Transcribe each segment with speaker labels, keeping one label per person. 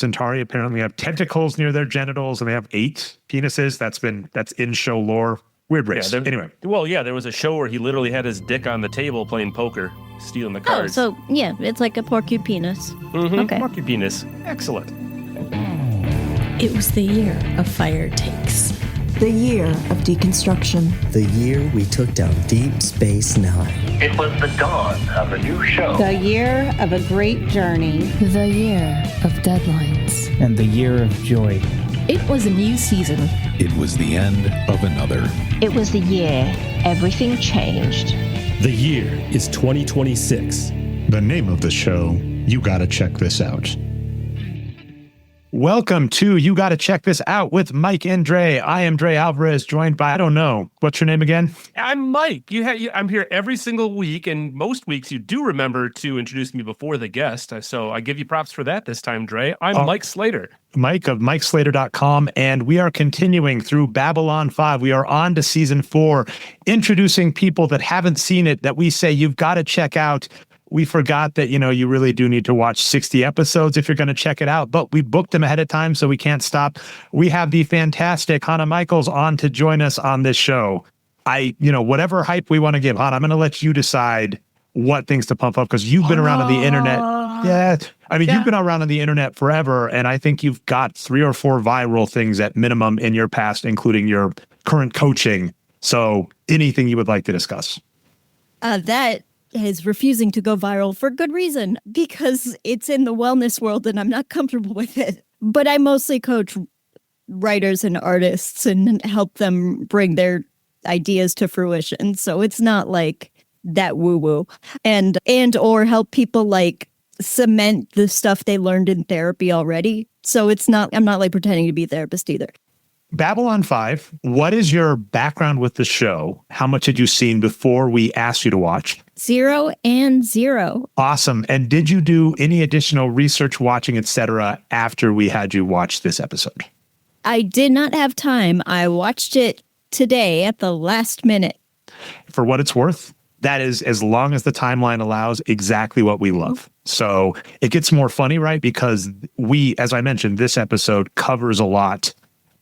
Speaker 1: Centauri apparently have tentacles near their genitals, and they have 8 penises. That's in show lore. Weird race. Anyway.
Speaker 2: Well, yeah, there was a show where he literally had his dick on the table playing poker, stealing the cards.
Speaker 3: Oh, so yeah, it's like a porcupenis.
Speaker 2: Mm-hmm.
Speaker 3: Okay.
Speaker 2: Porcupenis. Excellent.
Speaker 4: It was the year of fire takes.
Speaker 5: The year of deconstruction.
Speaker 6: The year we took down Deep Space Nine.
Speaker 7: It was the dawn of a new show.
Speaker 8: The year of a great journey.
Speaker 4: The year of deadlines.
Speaker 9: And the year of joy.
Speaker 4: It was a new season.
Speaker 10: It was the end of another.
Speaker 11: It was the year everything changed.
Speaker 12: The year is 2026.
Speaker 13: The name of the show, You Gotta Check This Out.
Speaker 1: Welcome to You Gotta Check This Out with Mike and Dre. I am Dre Alvarez, joined by, I don't know, what's your name again?
Speaker 2: I'm Mike. I'm here every single week, and most weeks you do remember to introduce me before the guest, so I give you props for that this time, Dre. I'm Mike Slater.
Speaker 1: Mike of MikeSlater.com, and we are continuing through Babylon 5. We are on to season 4, introducing people that haven't seen it that we say you've got to check out. We forgot that, you really do need to watch 60 episodes if you're going to check it out, but we booked them ahead of time, so we can't stop. We have the fantastic Hana Michels on to join us on this show. Whatever hype we want to give, Hana, I'm going to let you decide what things to pump up, because you've been around on the internet. Yeah. You've been around on the internet forever, and I think you've got 3 or 4 viral things at minimum in your past, including your current coaching. So anything you would like to discuss?
Speaker 3: That is refusing to go viral for good reason, because it's in the wellness world and I'm not comfortable with it. But I mostly coach writers and artists and help them bring their ideas to fruition. So it's not like that woo-woo. And or help people like cement the stuff they learned in therapy already. So I'm not like pretending to be a therapist either.
Speaker 1: Babylon 5, what is your background with the show? How much had you seen before we asked you to watch?
Speaker 3: 0 and 0.
Speaker 1: Awesome. And did you do any additional research, watching, etc., after we had you watch this episode?
Speaker 3: I did not have time. I watched it today at the last minute.
Speaker 1: For what it's worth, that is, as long as the timeline allows, exactly what we love. So it gets more funny, right? Because as I mentioned, this episode covers a lot.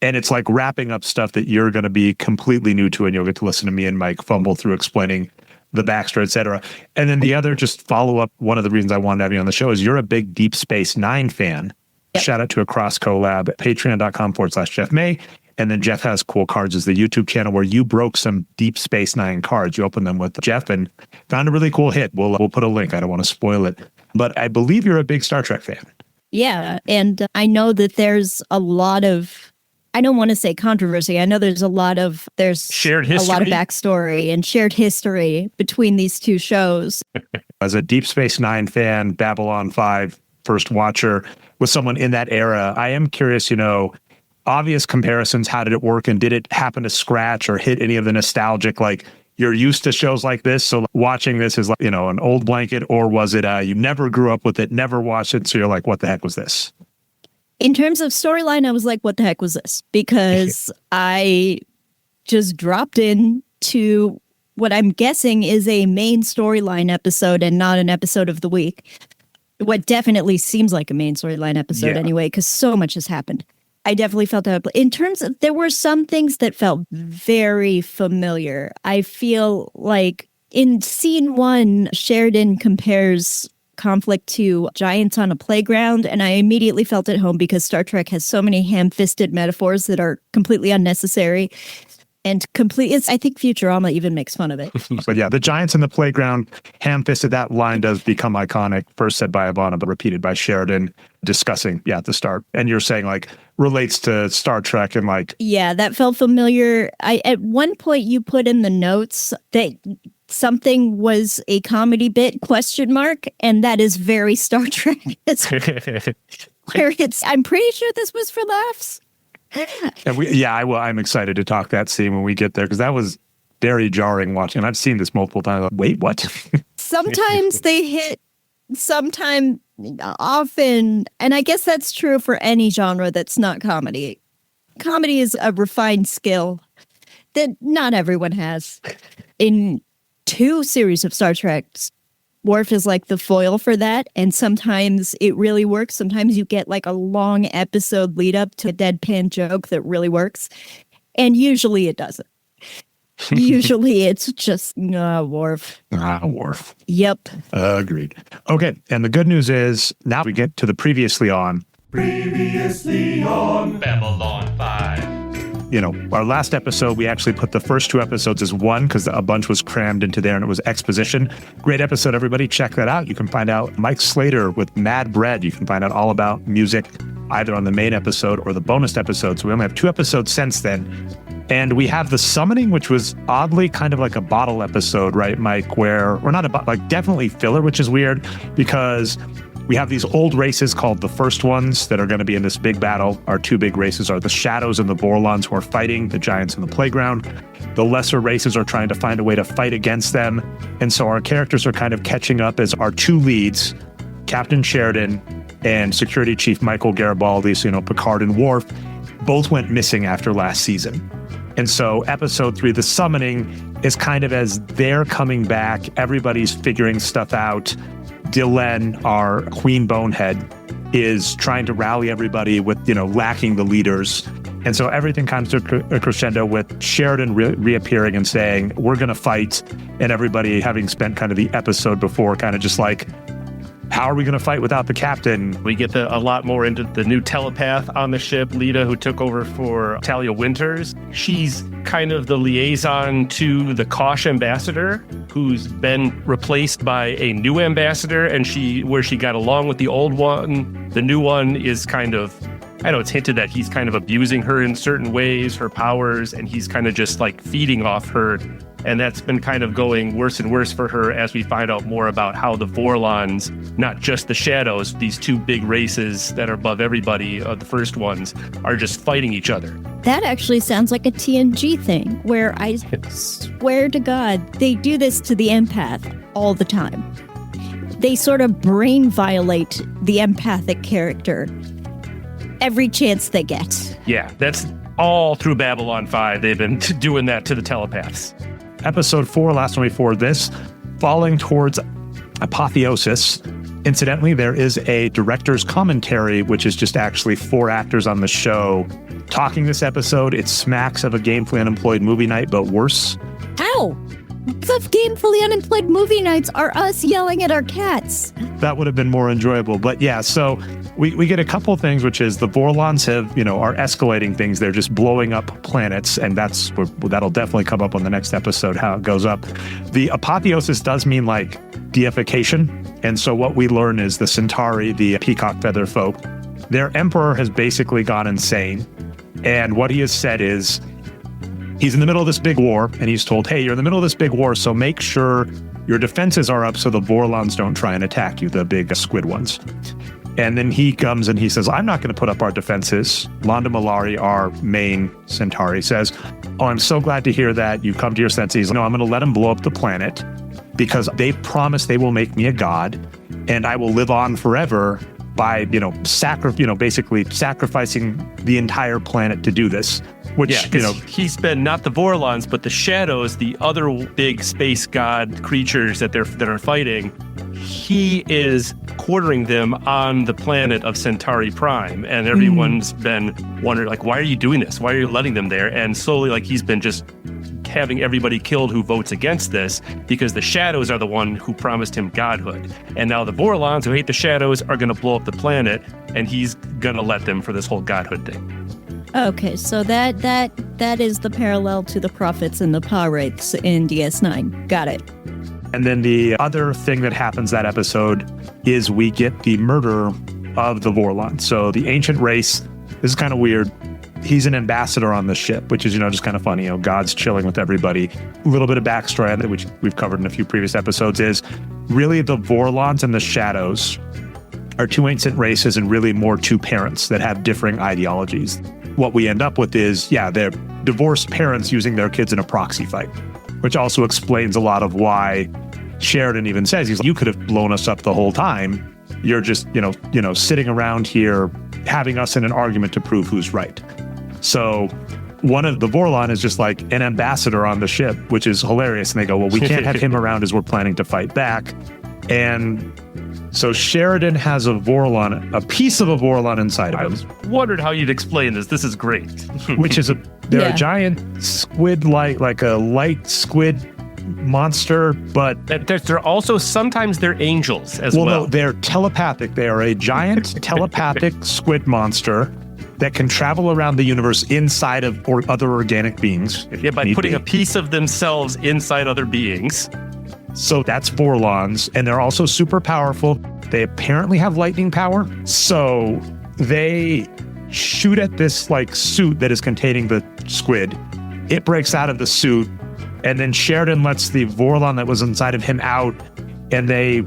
Speaker 1: And it's like wrapping up stuff that you're going to be completely new to, and you'll get to listen to me and Mike fumble through explaining the backstory, et cetera. And then the other, just follow up, one of the reasons I wanted to have you on the show is you're a big Deep Space Nine fan. Yep. Shout out to Across Collab, patreon.com/Jeff May. And then Jeff Has Cool Cards is the YouTube channel where you broke some Deep Space Nine cards. You opened them with Jeff and found a really cool hit. We'll put a link. I don't want to spoil it. But I believe you're a big Star Trek fan.
Speaker 3: Yeah. And I know that there's a lot of, I don't want to say controversy. I know there's
Speaker 2: shared history,
Speaker 3: a lot of backstory and shared history between these two shows.
Speaker 1: As a Deep Space Nine fan, Babylon 5 first watcher, with someone in that era, I am curious, obvious comparisons. How did it work? And did it happen to scratch or hit any of the nostalgic, like you're used to shows like this, so watching this is like, an old blanket? Or was it you never grew up with it, never watched it, so you're like, what the heck was this?
Speaker 3: In terms of storyline, I was like, what the heck was this? Because I just dropped in to what I'm guessing is a main storyline episode and not an episode of the week. What definitely seems like a main storyline episode anyway, because so much has happened. I definitely felt that. In terms of, there were some things that felt very familiar. I feel like in scene 1, Sheridan compares conflict to giants on a playground, and I immediately felt at home because Star Trek has so many ham-fisted metaphors that are completely unnecessary and I think Futurama even makes fun of it.
Speaker 1: But yeah, the giants in the playground, ham-fisted, that line does become iconic, first said by Ivana, but repeated by Sheridan, discussing, at the start. And you're saying, like, relates to Star Trek and like...
Speaker 3: Yeah, that felt familiar. At one point you put in the notes that something was a comedy bit, ? And that is very Star Trek. I'm pretty sure this was for laughs.
Speaker 1: And I'm excited to talk that scene when we get there, because that was very jarring watching. And I've seen this multiple times. Like, wait, what?
Speaker 3: Sometimes they hit, often, and I guess that's true for any genre that's not comedy. Comedy is a refined skill that not everyone has. In 2 series of Star Trek, Worf is like the foil for that, and sometimes it really works. Sometimes you get like a long episode lead up to a deadpan joke that really works, and usually it doesn't. Usually it's just Worf.
Speaker 1: Worf.
Speaker 3: Yep.
Speaker 1: Agreed. Okay, and the good news is now we get to the previously on
Speaker 2: Babylon 5.
Speaker 1: Our last episode, we actually put the first 2 episodes as one because a bunch was crammed into there and it was exposition. Great episode, everybody. Check that out. You can find out Mike Slater with Mad Bread. You can find out all about music either on the main episode or the bonus episode. So we only have 2 episodes since then. And we have the summoning, which was oddly kind of like a bottle episode, right, Mike? Or not definitely filler, which is weird because we have these old races called the First Ones that are going to be in this big battle. Our 2 big races are the Shadows and the Vorlons, who are fighting the giants in the playground. The lesser races are trying to find a way to fight against them. And so our characters are kind of catching up as our 2 leads, Captain Sheridan and Security Chief Michael Garibaldi, so, Picard and Worf, both went missing after last season. And so episode 3, the summoning, is kind of as they're coming back, everybody's figuring stuff out. Dylan, our Queen Bonehead, is trying to rally everybody with, lacking the leaders. And so everything comes to a crescendo with Sheridan reappearing and saying, we're going to fight. And everybody having spent kind of the episode before kind of just like, how are we going to fight without the captain?
Speaker 2: We get a lot more into the new telepath on the ship, Lita, who took over for Talia Winters. She's kind of the liaison to the Kosh ambassador, who's been replaced by a new ambassador, and where she got along with the old one. The new one is kind of, I know it's hinted that he's kind of abusing her in certain ways, her powers, and he's kind of just like feeding off her. And that's been kind of going worse and worse for her as we find out more about how the Vorlons, not just the Shadows, these 2 big races that are above everybody, the First Ones, are just fighting each other.
Speaker 3: That actually sounds like a TNG thing, where I swear to God, they do this to the empath all the time. They sort of brain violate the empathic character every chance they get.
Speaker 2: Yeah, that's all through Babylon 5. They've been doing that to the telepaths.
Speaker 1: Episode 4, last one before this, falling towards apotheosis. Incidentally, there is a director's commentary, which is just actually 4 actors on the show talking this episode. It smacks of a Gamefully Unemployed movie night, but worse.
Speaker 3: How? The Gamefully Unemployed movie nights are us yelling at our cats.
Speaker 1: That would have been more enjoyable. But yeah, so we get a couple of things, which is the Vorlons are escalating things. They're just blowing up planets, and that'll definitely come up on the next episode, how it goes up. The apotheosis does mean like deification. And so what we learn is the Centauri, the peacock feather folk, their emperor has basically gone insane. And what he has said is, he's in the middle of this big war, and he's told, hey, you're in the middle of this big war, so make sure your defenses are up so the Vorlons don't try and attack you, the big squid ones. And then he comes and he says, I'm not going to put up our defenses. Londa Malari, our main Centauri, says, oh, I'm so glad to hear that you've come to your senses. No, I'm going to let them blow up the planet because they've promised they will make me a god, and I will live on forever by, basically sacrificing the entire planet to do this. Which,
Speaker 2: he's been not the Vorlons, but the Shadows, the other big space god creatures that are fighting. He is quartering them on the planet of Centauri Prime, and everyone's been wondering, like, why are you doing this? Why are you letting them there? And slowly, like, he's been just having everybody killed who votes against this, because the Shadows are the one who promised him godhood. And now the Vorlons, who hate the Shadows, are going to blow up the planet, and he's going to let them for this whole godhood thing.
Speaker 3: Okay, so that is the parallel to the prophets and the Pah-wraiths in DS9. Got it.
Speaker 1: And then the other thing that happens that episode is we get the murder of the Vorlon. So the ancient race, this is kind of weird. He's an ambassador on the ship, which is, just kind of funny. God's chilling with everybody. A little bit of backstory on it, which we've covered in a few previous episodes, is really the Vorlons and the Shadows are 2 ancient races and really more 2 parents that have differing ideologies. What we end up with is, they're divorced parents using their kids in a proxy fight, which also explains a lot of why Sheridan even says, he's like, you could have blown us up the whole time. You're just, sitting around here having us in an argument to prove who's right. So one of the Vorlon is just like an ambassador on the ship, which is hilarious. And they go, well, we can't have him around as we're planning to fight back. And so Sheridan has a Vorlon, a piece of a Vorlon inside of
Speaker 2: I
Speaker 1: him.
Speaker 2: was wondered how you'd explain this. This is great.
Speaker 1: Which is they're a giant squid, like a light squid monster, but
Speaker 2: they're also sometimes they're angels as well.
Speaker 1: No, they're telepathic. They are a giant telepathic squid monster that can travel around the universe inside of other organic beings.
Speaker 2: By putting a piece of themselves inside other beings.
Speaker 1: So that's Vorlons, and they're also super powerful. They apparently have lightning power. So they shoot at this like suit that is containing the squid. It breaks out of the suit, and then Sheridan lets the Vorlon that was inside of him out, and they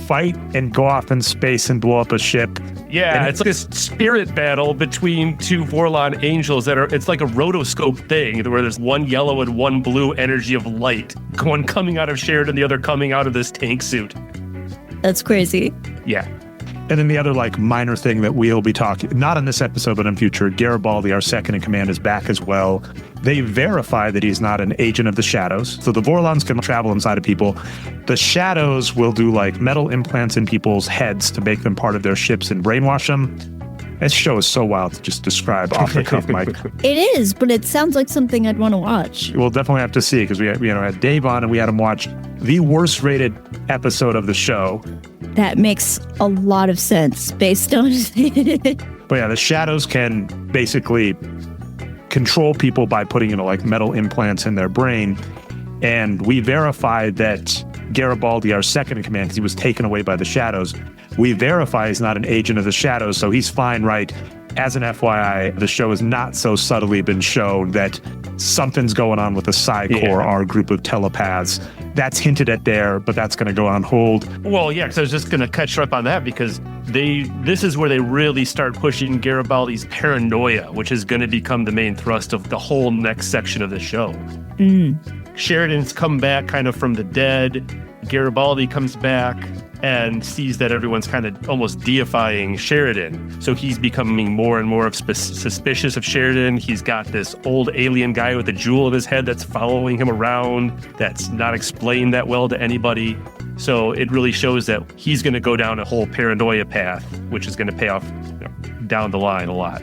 Speaker 1: fight and go off in space and blow up a ship.
Speaker 2: Yeah,
Speaker 1: and
Speaker 2: it's like this spirit battle between two Vorlon angels it's like a rotoscope thing where there's one yellow and one blue energy of light, one coming out of Sheridan, the other coming out of this tank suit.
Speaker 3: That's crazy.
Speaker 2: Yeah.
Speaker 1: And then the other like minor thing that we'll be talking, not in this episode, but in future, Garibaldi, our second in command, is back as well. They verify that he's not an agent of the shadows. So the Vorlons can travel inside of people. The shadows will do like metal implants in people's heads to make them part of their ships and brainwash them. This show is so wild to just describe off the cuff, Mike.
Speaker 3: It is, but it sounds like something I'd want to watch.
Speaker 1: We'll definitely have to see, because we had Dave on and we had him watch the worst rated episode of the show.
Speaker 3: That makes a lot of sense based on
Speaker 1: But yeah, the shadows can basically control people by putting like metal implants in their brain. And we verified that Garibaldi, our second in command, because he was taken away by the shadows, we verify he's not an agent of the shadows, so he's fine, right? As an FYI, the show has not so subtly been shown that something's going on with the Psi Corps, our group of telepaths. That's hinted at there, but that's going to go on hold.
Speaker 2: Well, yeah, because I was just going to catch up on that, because this is where they really start pushing Garibaldi's paranoia, which is going to become the main thrust of the whole next section of the show. Sheridan's come back kind of from the dead. Garibaldi comes back and sees that everyone's kind of almost deifying Sheridan. So he's becoming more and more suspicious of Sheridan. He's got this old alien guy with a jewel in his head that's following him around that's not explained that well to anybody. So it really shows that he's going to go down a whole paranoia path, which is going to pay off down the line a lot.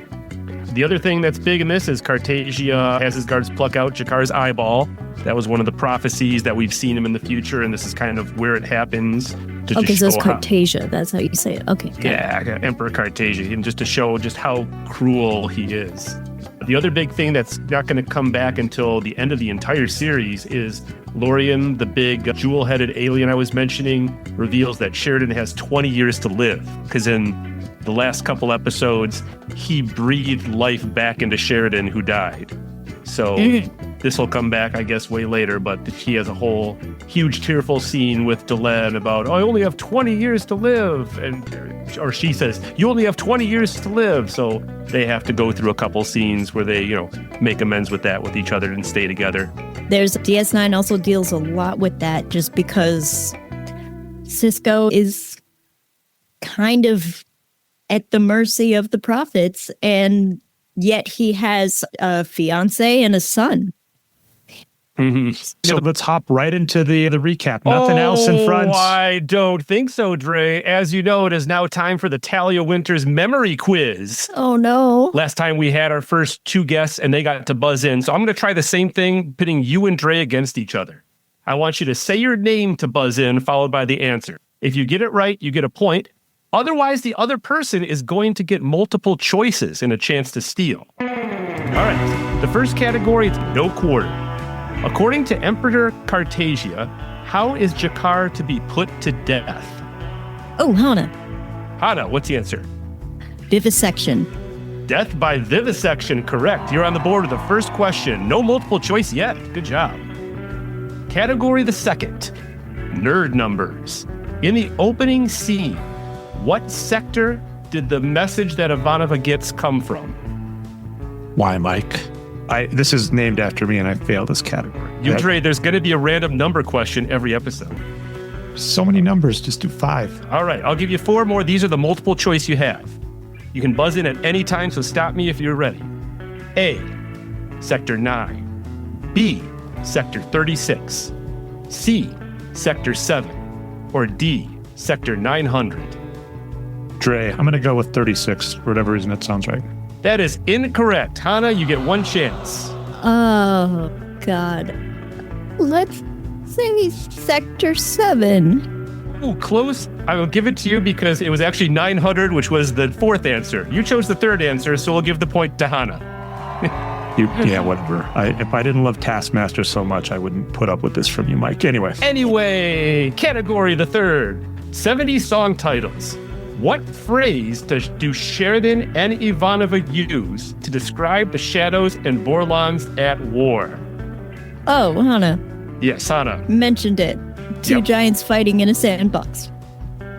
Speaker 2: The other thing that's big in this is Cartagia has his guards pluck out Jakar's eyeball. That was one of the prophecies that we've seen him in the future, and this is kind of where it happens.
Speaker 3: Okay, so it's Cartagia. That's how you say it. Okay.
Speaker 2: Yeah, Emperor Cartagia, and just to show just how cruel he is. The other big thing that's not going to come back until the end of the entire series is Lorian, the big jewel-headed alien I was mentioning, reveals that Sheridan has 20 years to live, because in the last couple episodes, he breathed life back into Sheridan, who died. So this will come back, I guess, way later, but he has a whole huge tearful scene with Delenn about, I only have 20 years to live. Or she says, you only have 20 years to live. So they have to go through a couple scenes where they, make amends with that with each other and stay together.
Speaker 3: There's DS9 also deals a lot with that, just because Cisco is kind of at the mercy of the prophets, and yet he has a fiance and a son.
Speaker 1: So let's hop right into the recap. Nothing else in front.
Speaker 2: I don't think so, Dre. As you know, it is now time for the Talia Winters memory quiz.
Speaker 3: Oh, no.
Speaker 2: Last time we had our first two guests and they got to buzz in. So I'm going to try the same thing, pitting you and Dre against each other. I want you to say your name to buzz in, followed by the answer. If you get it right, you get a point. Otherwise, the other person is going to get multiple choices and a chance to steal. All right. The first category is no quarter. According to Emperor Cartagia, how is Jakar to be put to death?
Speaker 3: Oh, Hana.
Speaker 2: Hana, what's the answer?
Speaker 3: Vivisection.
Speaker 2: Death by vivisection, correct. You're on the board with the first question. No multiple choice yet. Good job. Category the second. Nerd numbers. In the opening scene, what sector did the message that Ivanova gets come from?
Speaker 1: Why, Mike? This is named after me, and I failed this category.
Speaker 2: Dre, there's going to be a random number question every episode.
Speaker 1: So many numbers, just do 5.
Speaker 2: All right, I'll give you 4 more. These are the multiple choice you have. You can buzz in at any time, so stop me if you're ready. A, Sector 9. B, Sector 36. C, Sector 7. Or D, Sector 900.
Speaker 1: Dre, I'm going to go with 36. For whatever reason, that sounds right.
Speaker 2: That is incorrect. Hana, you get one chance.
Speaker 3: Oh, God. Let's say Sector 7.
Speaker 2: Ooh, close. I will give it to you because it was actually 900, which was the fourth answer. You chose the third answer, so we'll give the point to Hana.
Speaker 1: Yeah, whatever. If I didn't love Taskmaster so much, I wouldn't put up with this from you, Mike. Anyway,
Speaker 2: category the third. 70 song titles. What phrase do Sheridan and Ivanova use to describe the Shadows and Vorlons at war?
Speaker 3: Oh, Hana.
Speaker 2: Yes, Hana.
Speaker 3: Mentioned it. Two giants fighting in a sandbox.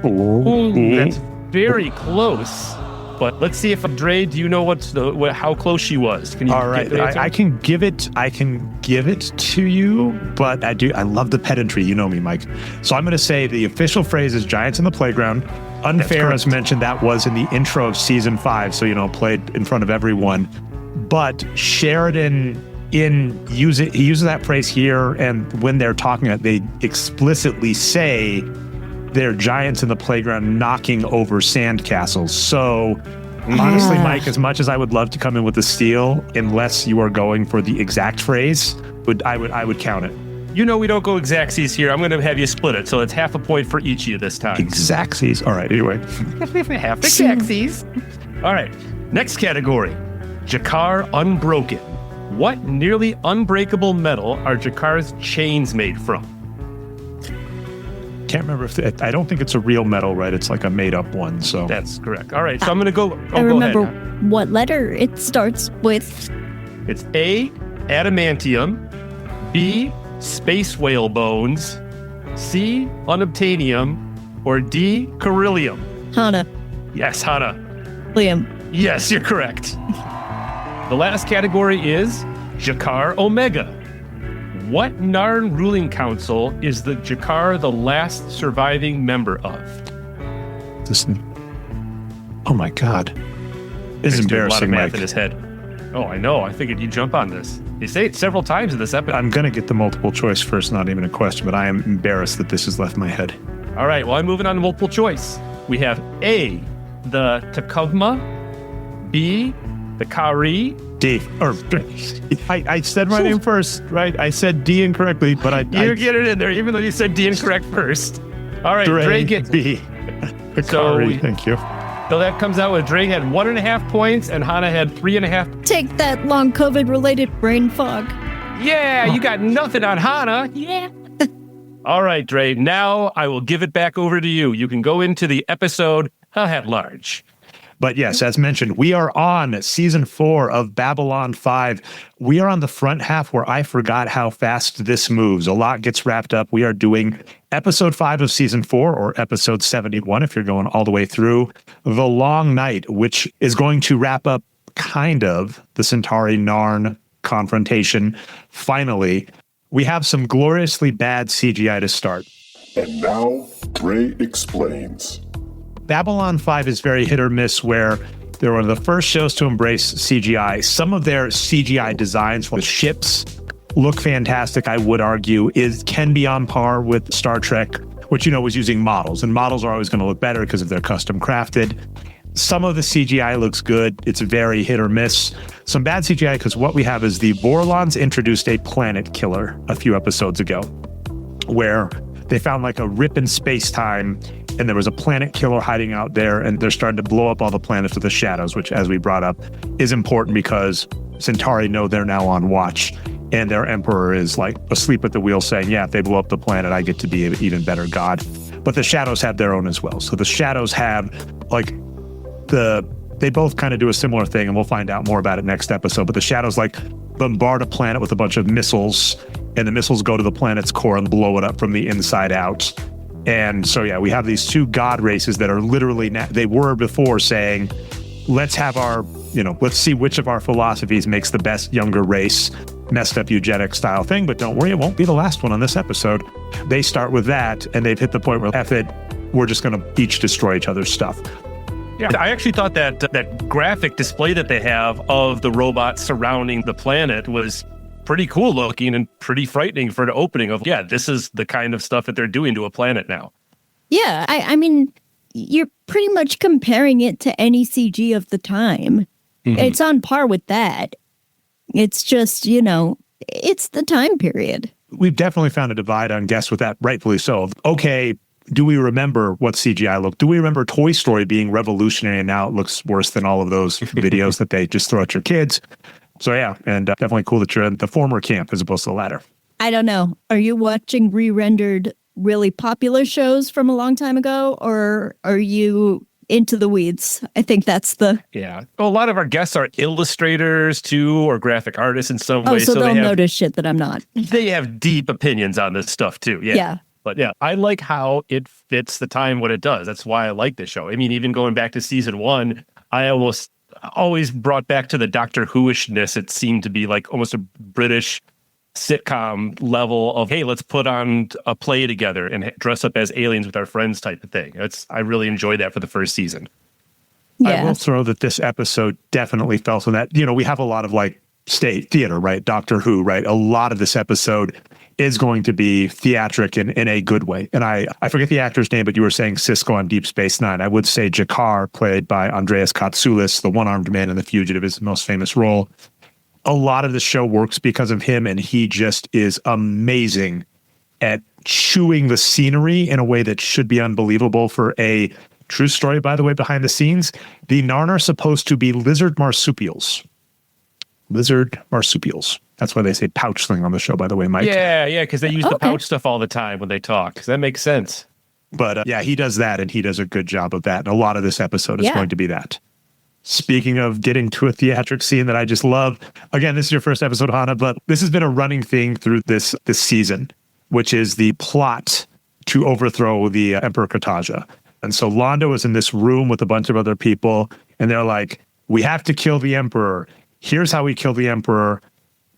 Speaker 2: Ooh, that's very close. But let's see if Dre, do you know how close she was? Can you?
Speaker 1: All right, I can give it to you, but I love the pedantry. You know me, Mike. So I'm going to say the official phrase is "Giants in the Playground." Unfair, as mentioned, that was in the intro of season 5, so played in front of everyone. But Sheridan he uses that phrase here, and when they're talking, they explicitly say they're giants in the playground knocking over sandcastles. So honestly, Mike, as much as I would love to come in with the steal, unless you are going for the exact phrase, I would count it.
Speaker 2: We don't go exactsies here. I'm going to have you split it, so it's half a point for each of you this time.
Speaker 1: Exactsies. All right, anyway.
Speaker 2: Half exactsies. All right, next category. Jakar Unbroken. What nearly unbreakable metal are Jakar's chains made from?
Speaker 1: Can't remember I don't think it's a real metal, right? It's like a made-up one. So
Speaker 2: that's correct. All right, so I'm going to go.
Speaker 3: I remember
Speaker 2: go ahead.
Speaker 3: What letter it starts with.
Speaker 2: It's A, adamantium, B, space whale bones, C, unobtainium, or D, beryllium.
Speaker 3: Hana.
Speaker 2: Yes, Hana.
Speaker 3: Liam.
Speaker 2: Yes, you're correct. The last category is Jakar Omega. What Narn ruling council is the Jakar the last surviving member of?
Speaker 1: Oh my God. This is embarrassing,
Speaker 2: a lot of math
Speaker 1: Mike.
Speaker 2: in his head. Oh, I know. I figured you'd jump on this. You say it several times in this episode.
Speaker 1: I'm going to get the multiple choice first, not even a question, but I am embarrassed that this has left my head.
Speaker 2: All right, well, I'm moving on to multiple choice. We have A, the Takuvma, B, the Kari.
Speaker 1: D. I said my name first, right? I said D incorrectly, but
Speaker 2: You get it in there, even though you said D incorrect first. All right, Dre gets
Speaker 1: B. Kari, thank you.
Speaker 2: So that comes out with Dre had 1.5 points and Hana had 3.5.
Speaker 3: Take that, long COVID-related brain fog.
Speaker 2: Yeah, you got nothing on Hana. Yeah. All right, Dre, now I will give it back over to you. You can go into the episode at large.
Speaker 1: But yes, as mentioned, we are on season 4 of Babylon 5. We are on the front half where I forgot how fast this moves. A lot gets wrapped up. We are doing episode 5 of season 4, or episode 71 if you're going all the way through, The Long Night, which is going to wrap up kind of the Centauri-Narn confrontation. Finally, we have some gloriously bad CGI to start.
Speaker 9: And now, Dre explains.
Speaker 1: Babylon 5 is very hit or miss, where they're one of the first shows to embrace CGI. Some of their CGI designs for the ships look fantastic, I would argue, can be on par with Star Trek, which, was using models. And models are always going to look better because if they're custom crafted. Some of the CGI looks good. It's very hit or miss. Some bad CGI because what we have is the Vorlons introduced a planet killer a few episodes ago, where they found like a rip in space-time, and there was a planet killer hiding out there, and they're starting to blow up all the planets with the shadows, which, as we brought up, is important because Centauri know they're now on watch, and their emperor is like asleep at the wheel saying, yeah, if they blow up the planet, I get to be an even better god. But the shadows have their own as well. So the shadows have they both kind of do a similar thing, and we'll find out more about it next episode. But the shadows bombard a planet with a bunch of missiles, and the missiles go to the planet's core and blow it up from the inside out. And so, yeah, we have these two god races that are literally, they were before saying, let's have let's see which of our philosophies makes the best younger race, messed up eugenic style thing. But don't worry, it won't be the last one on this episode. They start with that, and they've hit the point where, F it, we're just going to each destroy each other's stuff.
Speaker 2: Yeah, I actually thought that graphic display that they have of the robots surrounding the planet was pretty cool looking and pretty frightening for the opening of, this is the kind of stuff that they're doing to a planet now.
Speaker 3: Yeah, I mean, you're pretty much comparing it to any CG of the time.
Speaker 2: Mm-hmm.
Speaker 3: It's on par with that. It's just, it's the time period.
Speaker 1: We've definitely found a divide on guests with that, rightfully so. Okay, do we remember what CGI looked? Do we remember Toy Story being revolutionary and now it looks worse than all of those videos that they just throw at your kids? So yeah, and definitely cool that you're in the former camp as opposed to the latter.
Speaker 3: I don't know. Are you watching re-rendered really popular shows from a long time ago, or are you into the weeds? I think that's the...
Speaker 2: Yeah. Well, a lot of our guests are illustrators too, or graphic artists in some way.
Speaker 3: So they'll notice shit that I'm not.
Speaker 2: They have deep opinions on this stuff too. Yeah. But yeah, I like how it fits the time, what it does. That's why I like this show. I mean, even going back to season 1, I always brought back to the Doctor Who-ishness. It seemed to be like almost a British sitcom level of, hey, let's put on a play together and dress up as aliens with our friends type of thing. I really enjoyed that for the first season.
Speaker 3: Yeah.
Speaker 1: I will throw that this episode definitely fell from that. We have a lot of like state theater, right? Doctor Who, right? A lot of this episode is going to be theatric in a good way. And I forget the actor's name, but you were saying Cisco on Deep Space Nine. I would say Jakar, played by Andreas Katsoulis, the one-armed man in The Fugitive, is the most famous role. A lot of the show works because of him, and he just is amazing at chewing the scenery in a way that should be unbelievable for a true story, by the way, behind the scenes. The Narn are supposed to be lizard marsupials. Lizard marsupials. That's why they say pouchling on the show, by the way, Mike.
Speaker 2: Yeah, because they use the pouch stuff all the time when they talk. So that makes sense.
Speaker 1: But yeah, he does that, and he does a good job of that. And a lot of this episode is going to be that. Speaking of getting to a theatric scene that I just love, again, this is your first episode, Hana, but this has been a running thing through this season, which is the plot to overthrow the Emperor Kartaja. And so Londo is in this room with a bunch of other people, and they're like, we have to kill the Emperor. Here's how we kill the Emperor.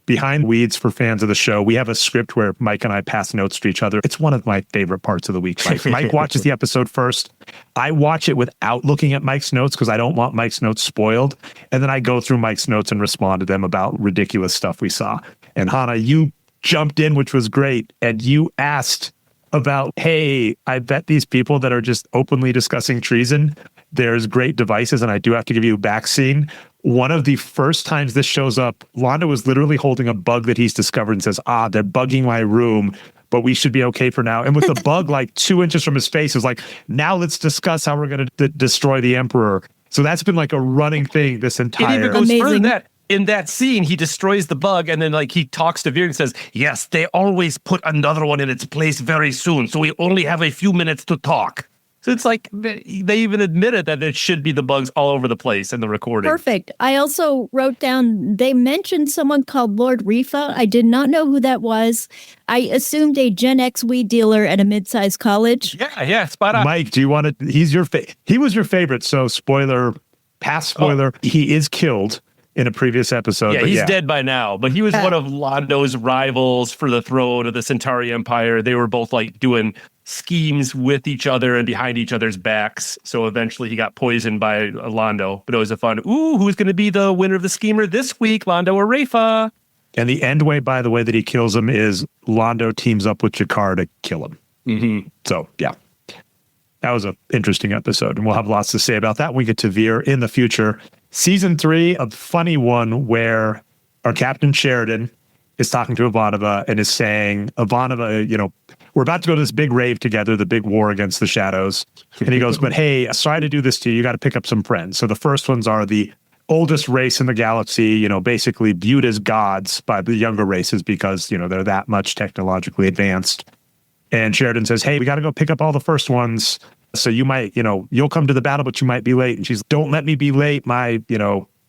Speaker 1: Behind weeds for fans of the show, we have a script where Mike and I pass notes to each other. It's one of my favorite parts of the week. Mike watches the episode first. I watch it without looking at Mike's notes because I don't want Mike's notes spoiled. And then I go through Mike's notes and respond to them about ridiculous stuff we saw. And Hana, you jumped in, which was great. And you asked about, hey, I bet these people that are just openly discussing treason, there's great devices. And I do have to give you a back scene. One of the first times this shows up, Londo is literally holding a bug that he's discovered and says, they're bugging my room, but we should be okay for now. And with the bug like 2 inches from his face, is like, now let's discuss how we're going to destroy the Emperor. So that's been like a running thing this entire...
Speaker 2: It even goes further than that. In that scene, he destroys the bug, and then like he talks to Veer and says, yes, they always put another one in its place very soon, so we only have a few minutes to talk. So it's like they even admitted that it should be the bugs all over the place in the recording.
Speaker 3: Perfect. I also wrote down, they mentioned someone called Lord Rifa. I did not know who that was. I assumed a Gen X weed dealer at a mid-sized college.
Speaker 2: Yeah, spot on.
Speaker 1: Mike, do you want to, he was your favorite, so past spoiler, he is killed in a previous episode.
Speaker 2: Yeah, he's dead by now, but he was one of Londo's rivals for the throne of the Centauri Empire. They were both like doing schemes with each other and behind each other's backs. So eventually he got poisoned by Londo. But it was a fun, who's going to be the winner of the schemer this week, Londo or Rafa?
Speaker 1: And the end way, by the way, that he kills him is Londo teams up with Jakar to kill him.
Speaker 2: Mm-hmm.
Speaker 1: So, yeah. That was an interesting episode, and we'll have lots to say about that when we get to Veer in the future. Season 3, a funny one where our Captain Sheridan is talking to Ivanova and is saying, Ivanova, we're about to go to this big rave together, the big war against the shadows. And he goes, but hey, sorry to do this to you. You got to pick up some friends. So the first ones are the oldest race in the galaxy, basically viewed as gods by the younger races because, they're that much technologically advanced. And Sheridan says, hey, we got to go pick up all the first ones. So you might, you'll come to the battle, but you might be late. And she's, don't let me be late. My,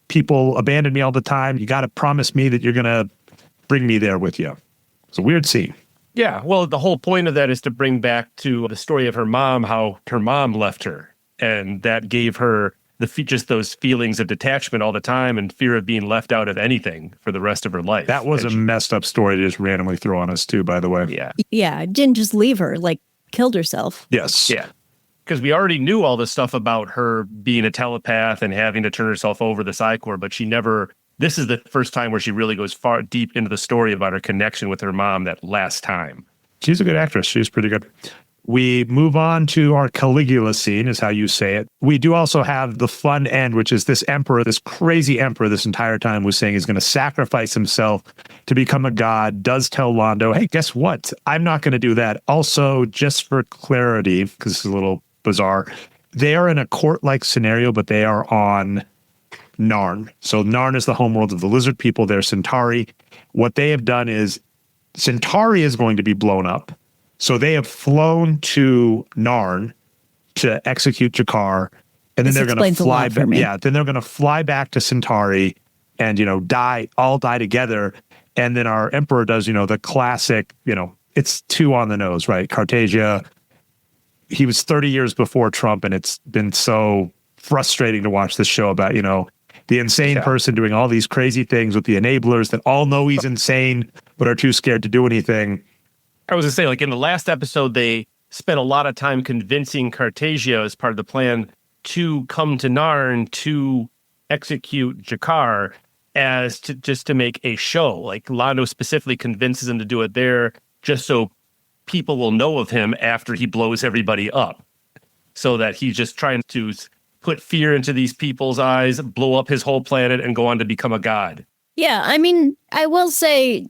Speaker 1: people abandon me all the time. You got to promise me that you're going to bring me there with you. It's a weird scene.
Speaker 2: Yeah, well, the whole point of that is to bring back to the story of her mom, how her mom left her. And that gave her just those feelings of detachment all the time and fear of being left out of anything for the rest of her life.
Speaker 1: That was a messed up story to just randomly throw on us too, by the way.
Speaker 2: Yeah.
Speaker 3: Yeah, didn't just leave her, killed herself.
Speaker 1: Yes.
Speaker 2: Yeah. Because we already knew all this stuff about her being a telepath and having to turn herself over to Psycor, but she never... This is the first time where she really goes far deep into the story about her connection with her mom that last time.
Speaker 1: She's a good actress. She's pretty good. We move on to our Caligula scene, is how you say it. We do also have the fun end, which is this emperor, this crazy emperor this entire time was saying he's going to sacrifice himself to become a god, does tell Londo, hey, guess what? I'm not going to do that. Also, just for clarity, because this is a little bizarre, they are in a court-like scenario, but they are on Narn. So Narn is the homeworld of the lizard people. They're Centauri. What they have done is Centauri is going to be blown up. So they have flown to Narn to execute Jakar, and then they're going to fly back. Yeah, then they're going to fly back to Centauri and, all die together. And then our emperor does, the classic, it's too on the nose, right? Cartagia. He was 30 years before Trump, and it's been so frustrating to watch this show about, the insane person doing all these crazy things with the enablers that all know he's insane, but are too scared to do anything.
Speaker 2: I was going to say, like in the last episode, they spent a lot of time convincing Cartagia as part of the plan to come to Narn to execute Jakar just to make a show. Like Londo specifically convinces him to do it there just so people will know of him after he blows everybody up. So that he's just trying to put fear into these people's eyes, blow up his whole planet, and go on to become a god.
Speaker 3: Yeah, I mean, I will say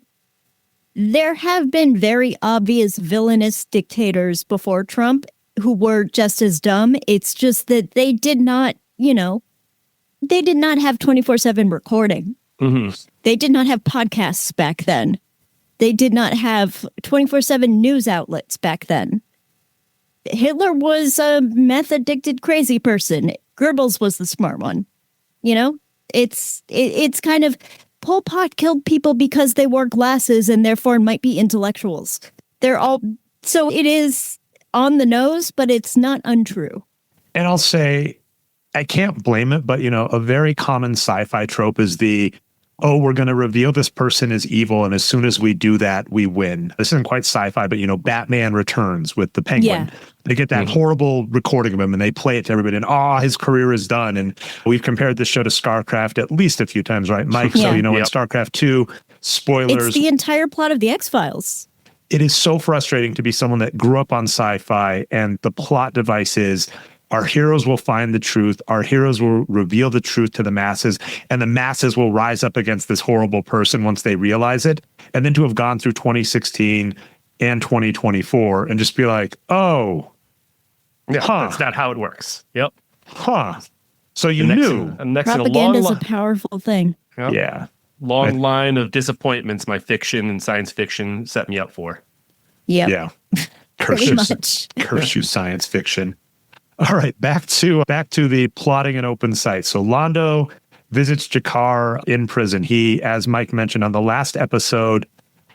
Speaker 3: there have been very obvious villainous dictators before Trump who were just as dumb. It's just that they did not, they did not have 24/7 recording.
Speaker 2: Mm-hmm.
Speaker 3: They did not have podcasts back then. They did not have 24/7 news outlets back then. Hitler was a meth-addicted crazy person. Goebbels was the smart one. It's kind of Pol Pot killed people because they wore glasses and therefore might be intellectuals. So it is on the nose, but it's not untrue.
Speaker 1: And I'll say, I can't blame it, but a very common sci-fi trope is we're going to reveal this person is evil, and as soon as we do that, we win. This isn't quite sci-fi, but Batman Returns with the Penguin.
Speaker 3: Yeah.
Speaker 1: They get that horrible recording of him, and they play it to everybody, and his career is done. And we've compared this show to StarCraft at least a few times, right, Mike?
Speaker 3: Yeah.
Speaker 1: So in StarCraft 2, spoilers.
Speaker 3: It's the entire plot of the X-Files.
Speaker 1: It is so frustrating to be someone that grew up on sci-fi, and the plot device is our heroes will find the truth. Our heroes will reveal the truth to the masses, and the masses will rise up against this horrible person once they realize it. And then to have gone through 2016 and 2024 and just be like,
Speaker 2: that's not how it works. Yep.
Speaker 1: So you knew.
Speaker 3: Propaganda is a powerful thing.
Speaker 2: Yep.
Speaker 1: Yeah.
Speaker 2: Long line of disappointments my fiction and science fiction set me up for.
Speaker 3: Yep.
Speaker 1: Yeah. Curse you, science fiction. All right, back to the plotting an open site. So Londo visits Jakar in prison. He, as Mike mentioned on the last episode,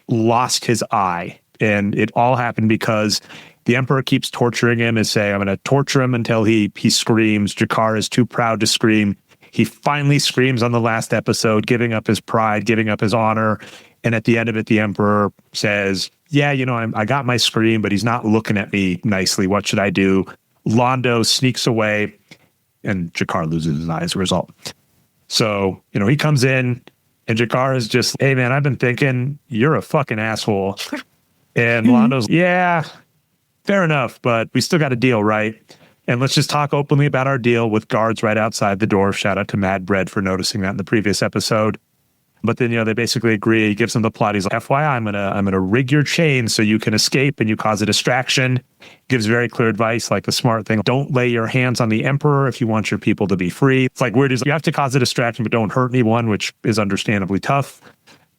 Speaker 1: lost his eye. And it all happened because the Emperor keeps torturing him and saying, I'm going to torture him until he screams. Jakar is too proud to scream. He finally screams on the last episode, giving up his pride, giving up his honor. And at the end of it, the Emperor says, I got my scream, but he's not looking at me nicely. What should I do? Londo sneaks away, and Jakar loses his eye as a result. So, he comes in, and Jakar is just, hey, man, I've been thinking you're a fucking asshole. And Londo's, yeah, fair enough, but we still got a deal, right? And let's just talk openly about our deal with guards right outside the door. Shout out to Mad Bread for noticing that in the previous episode. But then, they basically agree. He gives them the plot. He's like, FYI, I'm gonna rig your chain so you can escape and you cause a distraction. Gives very clear advice, like the smart thing. Don't lay your hands on the Emperor if you want your people to be free. It's like weird. You have to cause a distraction, but don't hurt anyone, which is understandably tough.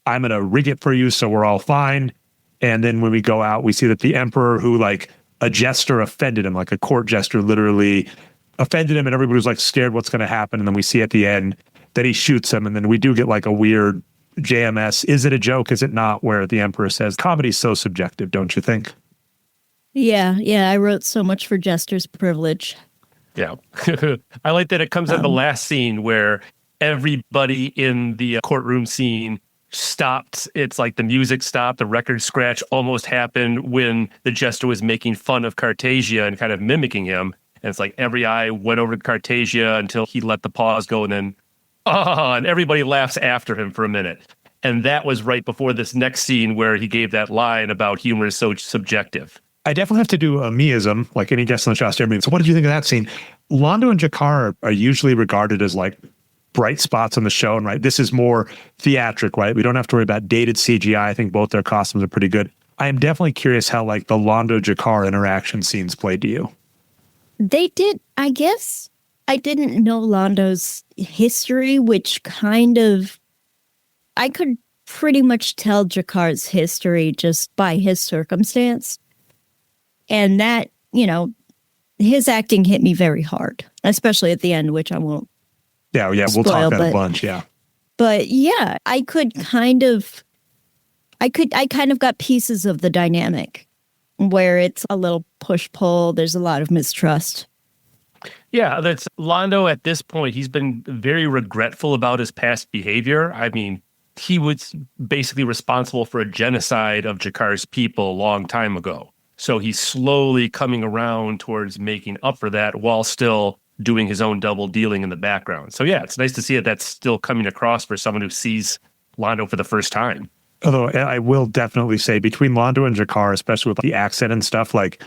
Speaker 1: I'm gonna rig it for you so we're all fine. And then when we go out, we see that the Emperor, who like a jester offended him, like a court jester literally offended him, and everybody was like scared what's gonna happen. And then we see at the end that he shoots him, and then we do get like a weird JMS. Is it a joke? Is it not? Where the Emperor says, comedy's so subjective, don't you think?
Speaker 3: Yeah. I wrote so much for Jester's privilege.
Speaker 2: Yeah. I like that it comes at the last scene where everybody in the courtroom scene stopped. It's like the music stopped, the record scratch almost happened when the Jester was making fun of Cartagia and kind of mimicking him. And it's like every eye went over to Cartagia until he let the pause go, and then and everybody laughs after him for a minute. And that was right before this next scene where he gave that line about humor is so subjective.
Speaker 1: I definitely have to do a meism, like any guest on the show. So what did you think of that scene? Londo and Jakar are usually regarded as like bright spots on the show. And right, this is more theatric, right? We don't have to worry about dated CGI. I think both their costumes are pretty good. I am definitely curious how like the Londo Jakar interaction scenes played to you.
Speaker 3: They did, I guess. I didn't know Londo's history, which kind of, I could pretty much tell Jakar's history just by his circumstance. And that, his acting hit me very hard, especially at the end, which I won't.
Speaker 1: Yeah, we'll
Speaker 3: spoil,
Speaker 1: talk that a bunch, yeah.
Speaker 3: But yeah, I kind of got pieces of the dynamic where it's a little push-pull. There's a lot of mistrust.
Speaker 2: Yeah, that's Londo at this point. He's been very regretful about his past behavior. I mean, he was basically responsible for a genocide of Jakar's people a long time ago. So he's slowly coming around towards making up for that while still doing his own double dealing in the background. So yeah, it's nice to see that that's still coming across for someone who sees Londo for the first time.
Speaker 1: Although I will definitely say between Londo and Jakar, especially with the accent and stuff, like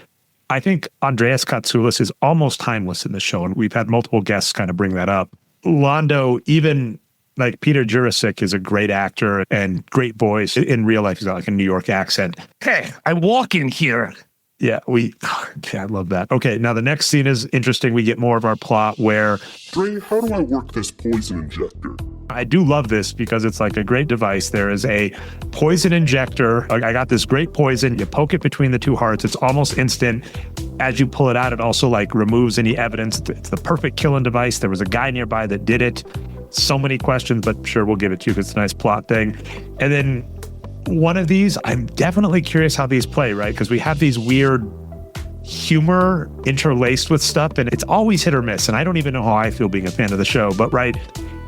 Speaker 1: I think Andreas Katsoulis is almost timeless in the show. And we've had multiple guests kind of bring that up. Londo, even like Peter Jurasik is a great actor and great voice. In real life, he's got like a New York accent.
Speaker 2: Hey, I'm walking here.
Speaker 1: Yeah, I love that. Okay, now the next scene is interesting. We get more of our plot where...
Speaker 9: Dre, how do I work this poison injector?
Speaker 1: I do love this because it's like a great device. There is a poison injector. I got this great poison. You poke it between the two hearts. It's almost instant. As you pull it out, it also like removes any evidence. It's the perfect killing device. There was a guy nearby that did it. So many questions, but sure, we'll give it to you because it's a nice plot thing. And then one of these, I'm definitely curious how these play, right? Because we have these weird humor interlaced with stuff, and it's always hit or miss. And I don't even know how I feel being a fan of the show, but right,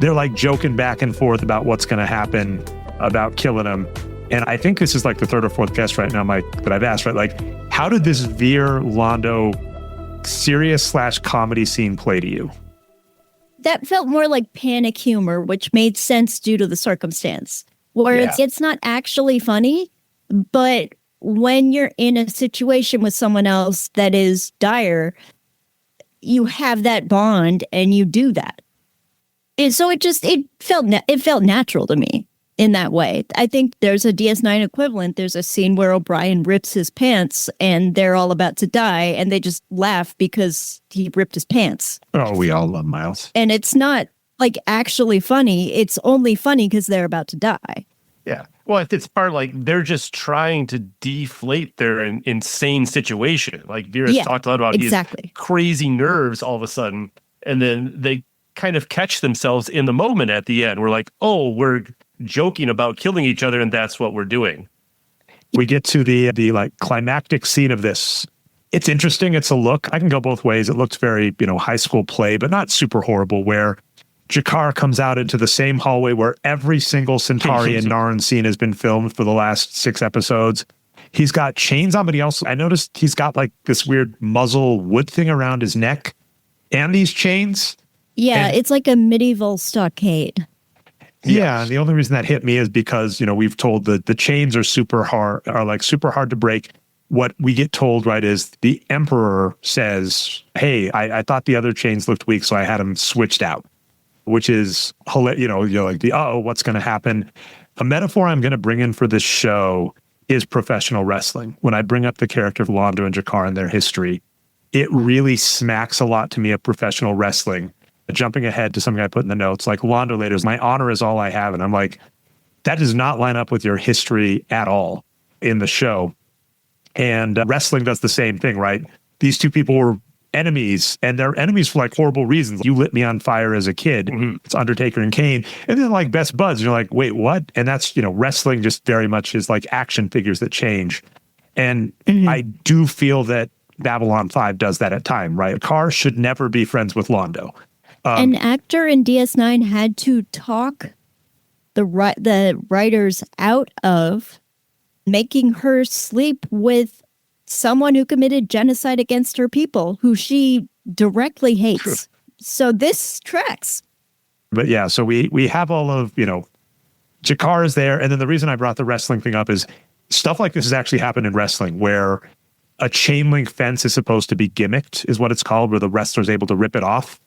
Speaker 1: they're like joking back and forth about what's going to happen, about killing him. And I think this is like the third or fourth guest right now, Mike, that I've asked, right? Like, how did this Veer Londo serious/comedy scene play to you?
Speaker 3: That felt more like panic humor, which made sense due to the circumstance. Where it's not actually funny, but when you're in a situation with someone else that is dire, you have that bond and you do that. And so it felt natural to me in that way. I think there's a DS9 equivalent. There's a scene where O'Brien rips his pants and they're all about to die and they just laugh because he ripped his pants.
Speaker 1: Oh, we all love Miles.
Speaker 3: And it's not like actually funny. It's only funny because they're about to die.
Speaker 2: Yeah. Well, it's part like they're just trying to deflate their insane situation. Like Vera's talked a lot about his crazy nerves all of a sudden. And then they kind of catch themselves in the moment at the end. We're like, oh, we're joking about killing each other. And that's what we're doing.
Speaker 1: We get to the like climactic scene of this. It's interesting. It's a look. I can go both ways. It looks very, high school play, but not super horrible, where Jakar comes out into the same hallway where every single Centauri and Narn scene has been filmed for the last 6 episodes. He's got chains on, but I noticed he's got like this weird muzzle wood thing around his neck and these chains.
Speaker 3: Yeah, it's like a medieval stockade.
Speaker 1: Yeah, and the only reason that hit me is because, we've told the chains are super hard to break. What we get told, right, is the Emperor says, hey, I thought the other chains looked weak, so I had them switched out. Which is, you're like, what's going to happen? A metaphor I'm going to bring in for this show is professional wrestling. When I bring up the character of Londo and Jakar and their history, it really smacks a lot to me of professional wrestling. Jumping ahead to something I put in the notes, like Londo later is, my honor is all I have. And I'm like, that does not line up with your history at all in the show. And wrestling does the same thing, right? These two people were enemies, and they're enemies for like horrible reasons. You lit me on fire as a kid. Mm-hmm. It's Undertaker and Kane. And then like best buds. And you're like, wait, what? And that's, wrestling just very much is like action figures that change. And I do feel that Babylon 5 does that at time, right? Carr should never be friends with Londo.
Speaker 3: An actor in DS9 had to talk the writers out of making her sleep with someone who committed genocide against her people, who she directly hates. True. So this tracks.
Speaker 1: But yeah, so we have all of, Jakar is there. And then the reason I brought the wrestling thing up is stuff like this has actually happened in wrestling, where a chain link fence is supposed to be gimmicked, is what it's called, where the wrestler's able to rip it off.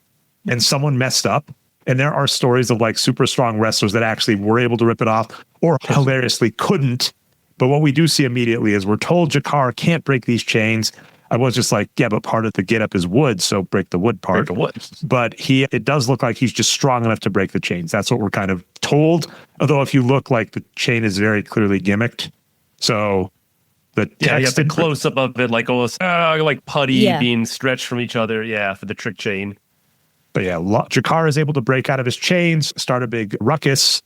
Speaker 1: And someone messed up. And there are stories of like super strong wrestlers that actually were able to rip it off or hilariously couldn't. But what we do see immediately is we're told Jakar can't break these chains. I was just like, yeah, but part of the get up is wood, so break the wood part.
Speaker 2: Break the wood.
Speaker 1: But it does look like he's just strong enough to break the chains. That's what we're kind of told. Although if you look, like the chain is very clearly gimmicked. So the text,
Speaker 2: you have the close up of it, like almost like putty being stretched from each other. Yeah, for the trick chain.
Speaker 1: But yeah, Jakar is able to break out of his chains, start a big ruckus,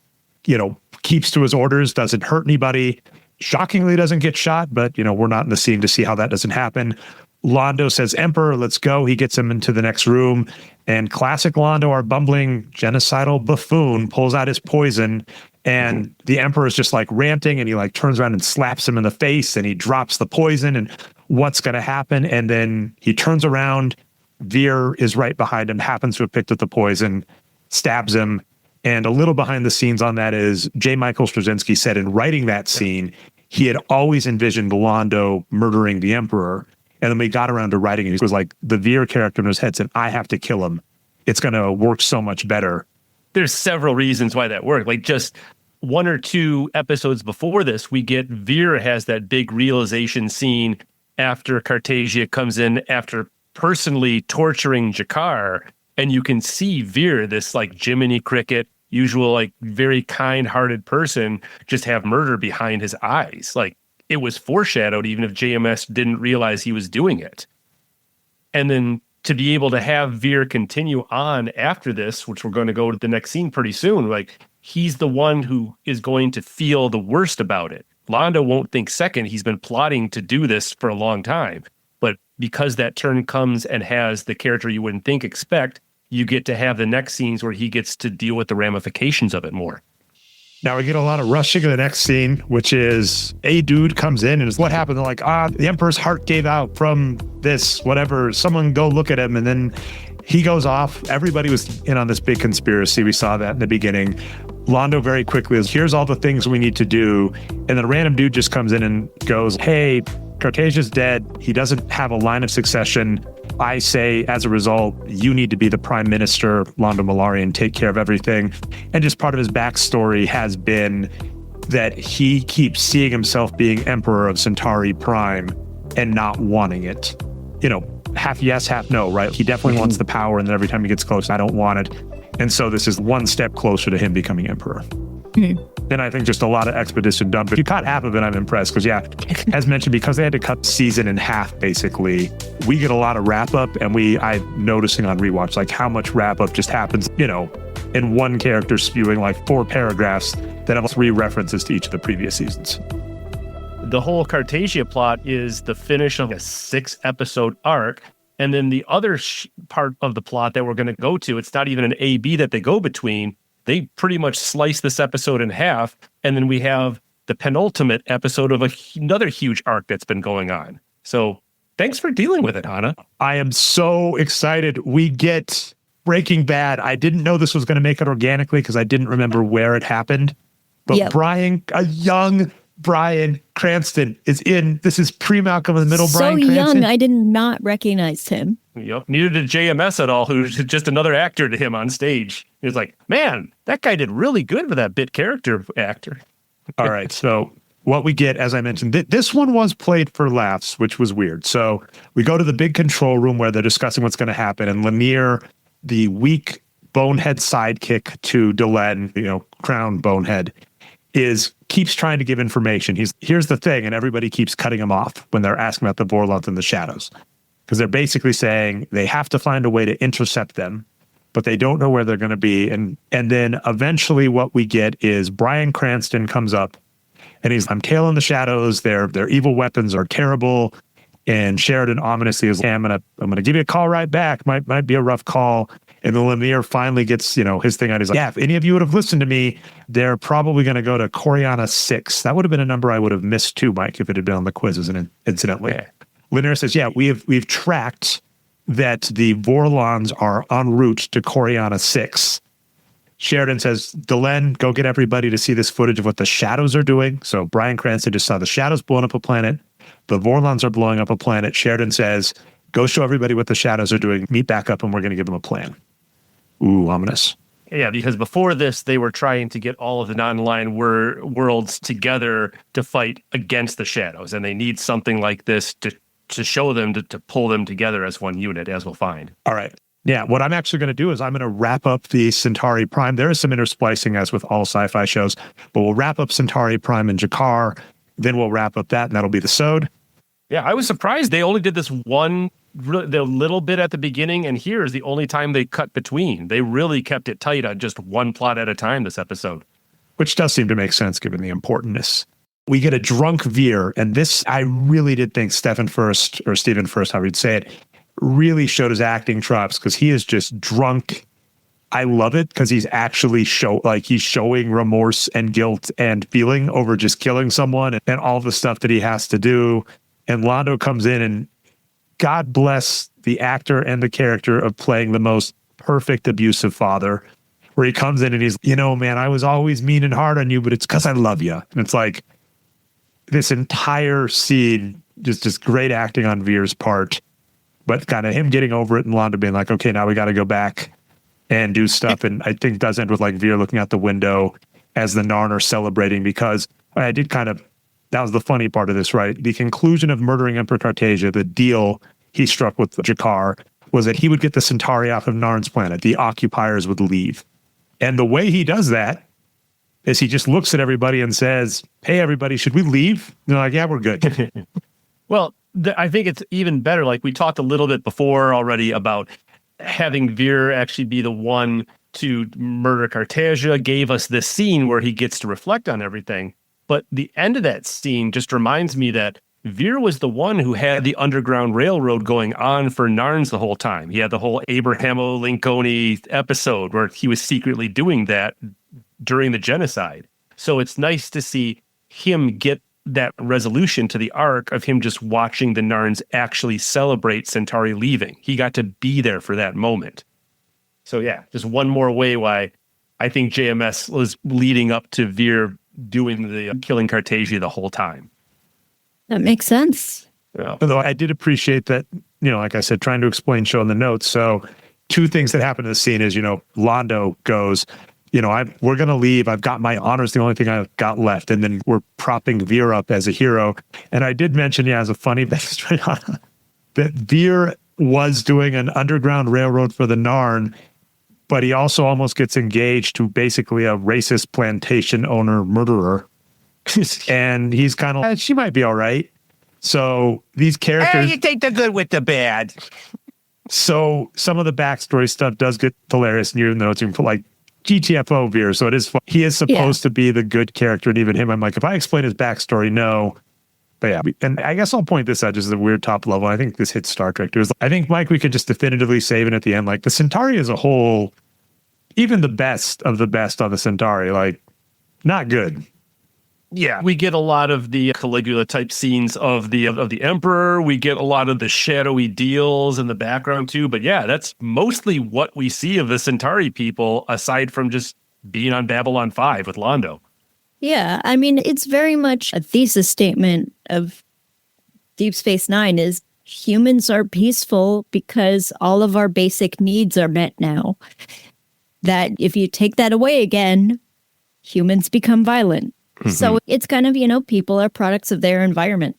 Speaker 1: keeps to his orders, doesn't hurt anybody. Shockingly doesn't get shot, but, we're not in the scene to see how that doesn't happen. Londo says, Emperor, let's go. He gets him into the next room. And classic Londo, our bumbling genocidal buffoon, pulls out his poison. And the Emperor is just like ranting, and he like turns around and slaps him in the face, and he drops the poison, and what's going to happen? And then he turns around. Veer is right behind him, happens to have picked up the poison, stabs him. And a little behind the scenes on that is J. Michael Straczynski said in writing that scene, he had always envisioned Londo murdering the Emperor. And then we got around to writing it. He was like, the Veer character in his head said, I have to kill him. It's going to work so much better.
Speaker 2: There's several reasons why that worked. Like just 1 or 2 episodes before this, we get Veer has that big realization scene after Cartagia comes in after personally torturing Jakar, and you can see Veer, this like Jiminy Cricket, usual like very kind-hearted person, just have murder behind his eyes. Like it was foreshadowed, even if JMS didn't realize he was doing it. And then to be able to have Veer continue on after this, which we're going to go to the next scene pretty soon, like he's the one who is going to feel the worst about it. Londo won't think second. He's been plotting to do this for a long time. But because that turn comes and has the character you wouldn't think expect, you get to have the next scenes where he gets to deal with the ramifications of it more.
Speaker 1: Now we get a lot of rushing to the next scene, which is a dude comes in and is what happened. They're like, the Emperor's heart gave out from this, whatever. Someone go look at him. And then he goes off. Everybody was in on this big conspiracy. We saw that in the beginning. Londo very quickly is, here's all the things we need to do. And then a random dude just comes in and goes, hey, Cartasia's dead. He doesn't have a line of succession. I say, as a result, you need to be the prime minister, Londo Mollari, take care of everything. And just part of his backstory has been that he keeps seeing himself being emperor of Centauri Prime and not wanting it. Half yes, half no, right? He definitely wants the power, and then every time he gets close, I don't want it. And so this is one step closer to him becoming emperor. And I think just a lot of expedition done. But if you caught half of it, I'm impressed. Because, as mentioned, because they had to cut season in half, basically, we get a lot of wrap-up. And I'm noticing on rewatch, like how much wrap-up just happens, in one character spewing like 4 paragraphs that have 3 references to each of the previous seasons.
Speaker 2: The whole Cartagia plot is the finish of a 6-episode arc. And then the other part of the plot that we're going to go to, it's not even an A-B that they go between. They pretty much slice this episode in half, and then we have the penultimate episode of another huge arc that's been going on. So thanks for dealing with it, Hana.
Speaker 1: I am so excited. We get Breaking Bad. I didn't know this was going to make it organically because I didn't remember where it happened. But a young Bryan Cranston is in. This is pre-Malcolm in the Middle. Bryan Cranston.
Speaker 3: So young, I did not recognize him.
Speaker 2: Yep. Neither did JMS at all, who's just another actor to him on stage. He was like, man, that guy did really good with that bit character actor.
Speaker 1: All right. So what we get, as I mentioned, this one was played for laughs, which was weird. So we go to the big control room where they're discussing what's going to happen. And Lanier, the weak bonehead sidekick to Delenn, crown bonehead, keeps trying to give information. Here's the thing. And everybody keeps cutting him off when they're asking about the Vorlons and the shadows. Because they're basically saying they have to find a way to intercept them, but they don't know where they're going to be. And then eventually what we get is Bryan Cranston comes up and I'm tailing the shadows. Their evil weapons are terrible. And Sheridan ominously is, I'm gonna give you a call right back. Might be a rough call. And then Lemire finally gets, his thing out. He's like, if any of you would have listened to me, they're probably going to go to Coriana 6. That would have been a number I would have missed too, Mike, if it had been on the quizzes incidentally. Yeah. Lanier says, we've tracked that the Vorlons are en route to Coriana 6. Sheridan says, Delenn, go get everybody to see this footage of what the shadows are doing. So Bryan Cranston just saw the shadows blowing up a planet. The Vorlons are blowing up a planet. Sheridan says, go show everybody what the shadows are doing. Meet back up and we're going to give them a plan. Ooh, ominous.
Speaker 2: Yeah, because before this, they were trying to get all of the non-aligned worlds together to fight against the shadows. And they need something like this to show them, to pull them together as one unit, as we'll find.
Speaker 1: All right. Yeah, what I'm actually going to do is I'm going to wrap up the Centauri Prime. There is some intersplicing, as with all sci-fi shows, but we'll wrap up Centauri Prime and Jakar. Then we'll wrap up that, and that'll be the Sode.
Speaker 2: Yeah, I was surprised they only did this the little bit at the beginning, and here is the only time they cut between. They really kept it tight on just one plot at a time this episode.
Speaker 1: Which does seem to make sense given the importantness. We get a drunk Veer, and this, I really did think Stephen Furst, however you'd say it, really showed his acting chops because he is just drunk. I love it because he's actually he's showing remorse and guilt and feeling over just killing someone and all the stuff that he has to do. And Londo comes in, and God bless the actor and the character of playing the most perfect abusive father, where he comes in and he's, man, I was always mean and hard on you, but it's because I love you. And it's like this entire scene, just great acting on Veer's part. But kind of him getting over it and Londo being like, okay, now we got to go back and do stuff. And I think does end with like Veer looking out the window as the Narn are celebrating, because that was the funny part of this, right? The conclusion of murdering Emperor Cartagia, the deal he struck with Jakar, was that he would get the Centauri off of Narn's planet. The occupiers would leave. And the way he does that is he just looks at everybody and says, hey, everybody, should we leave? And they're like, yeah, we're good.
Speaker 2: Well, I think it's even better. Like we talked a little bit before already about having Veer actually be the one to murder Cartagia, gave us this scene where he gets to reflect on everything. But the end of that scene just reminds me that Veer was the one who had the Underground Railroad going on for Narns the whole time. He had the whole Abrahamo Lincoln episode where he was secretly doing that during the genocide. So it's nice to see him get that resolution to the arc of him just watching the Narns actually celebrate Centauri leaving. He got to be there for that moment. So yeah, just one more way why I think JMS was leading up to Veer doing the killing Cartagia the whole time.
Speaker 3: That makes sense.
Speaker 2: Yeah.
Speaker 1: Although I did appreciate that, like I said, trying to explain show in the notes. So two things that happen in the scene is, Londo goes, we're going to leave. I've got my honors, the only thing I've got left. And then we're propping Veer up as a hero. And I did mention, as a funny backstory, that Veer was doing an Underground Railroad for the Narn, but he also almost gets engaged to basically a racist plantation owner murderer. And he's kind of, she might be all right. So these characters...
Speaker 14: you take the good with the bad.
Speaker 1: So some of the backstory stuff does get hilarious, and even though it's like GTFO Veer, so it is fun. He is supposed to be the good character, and even him, I'm like, if I explain his backstory, no. But yeah, and I guess I'll point this out just as a weird top level. I think this hits Star Trek. I think, Mike, we could just definitively say it at the end, like the Centauri as a whole, even the best of the best on the Centauri, like not good.
Speaker 2: Yeah, we get a lot of the Caligula type scenes of the Emperor. We get a lot of the shadowy deals in the background too. But yeah, that's mostly what we see of the Centauri people, aside from just being on Babylon 5 with Londo.
Speaker 3: Yeah, I mean, it's very much a thesis statement of Deep Space Nine is humans are peaceful because all of our basic needs are met now. That if you take that away again, humans become violent. Mm-hmm. So it's kind of, people are products of their environment.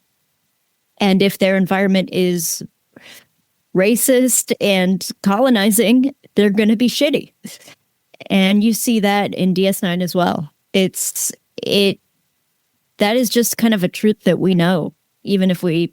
Speaker 3: And if their environment is racist and colonizing, they're going to be shitty. And you see that in DS9 as well. That is just kind of a truth that we know, even if we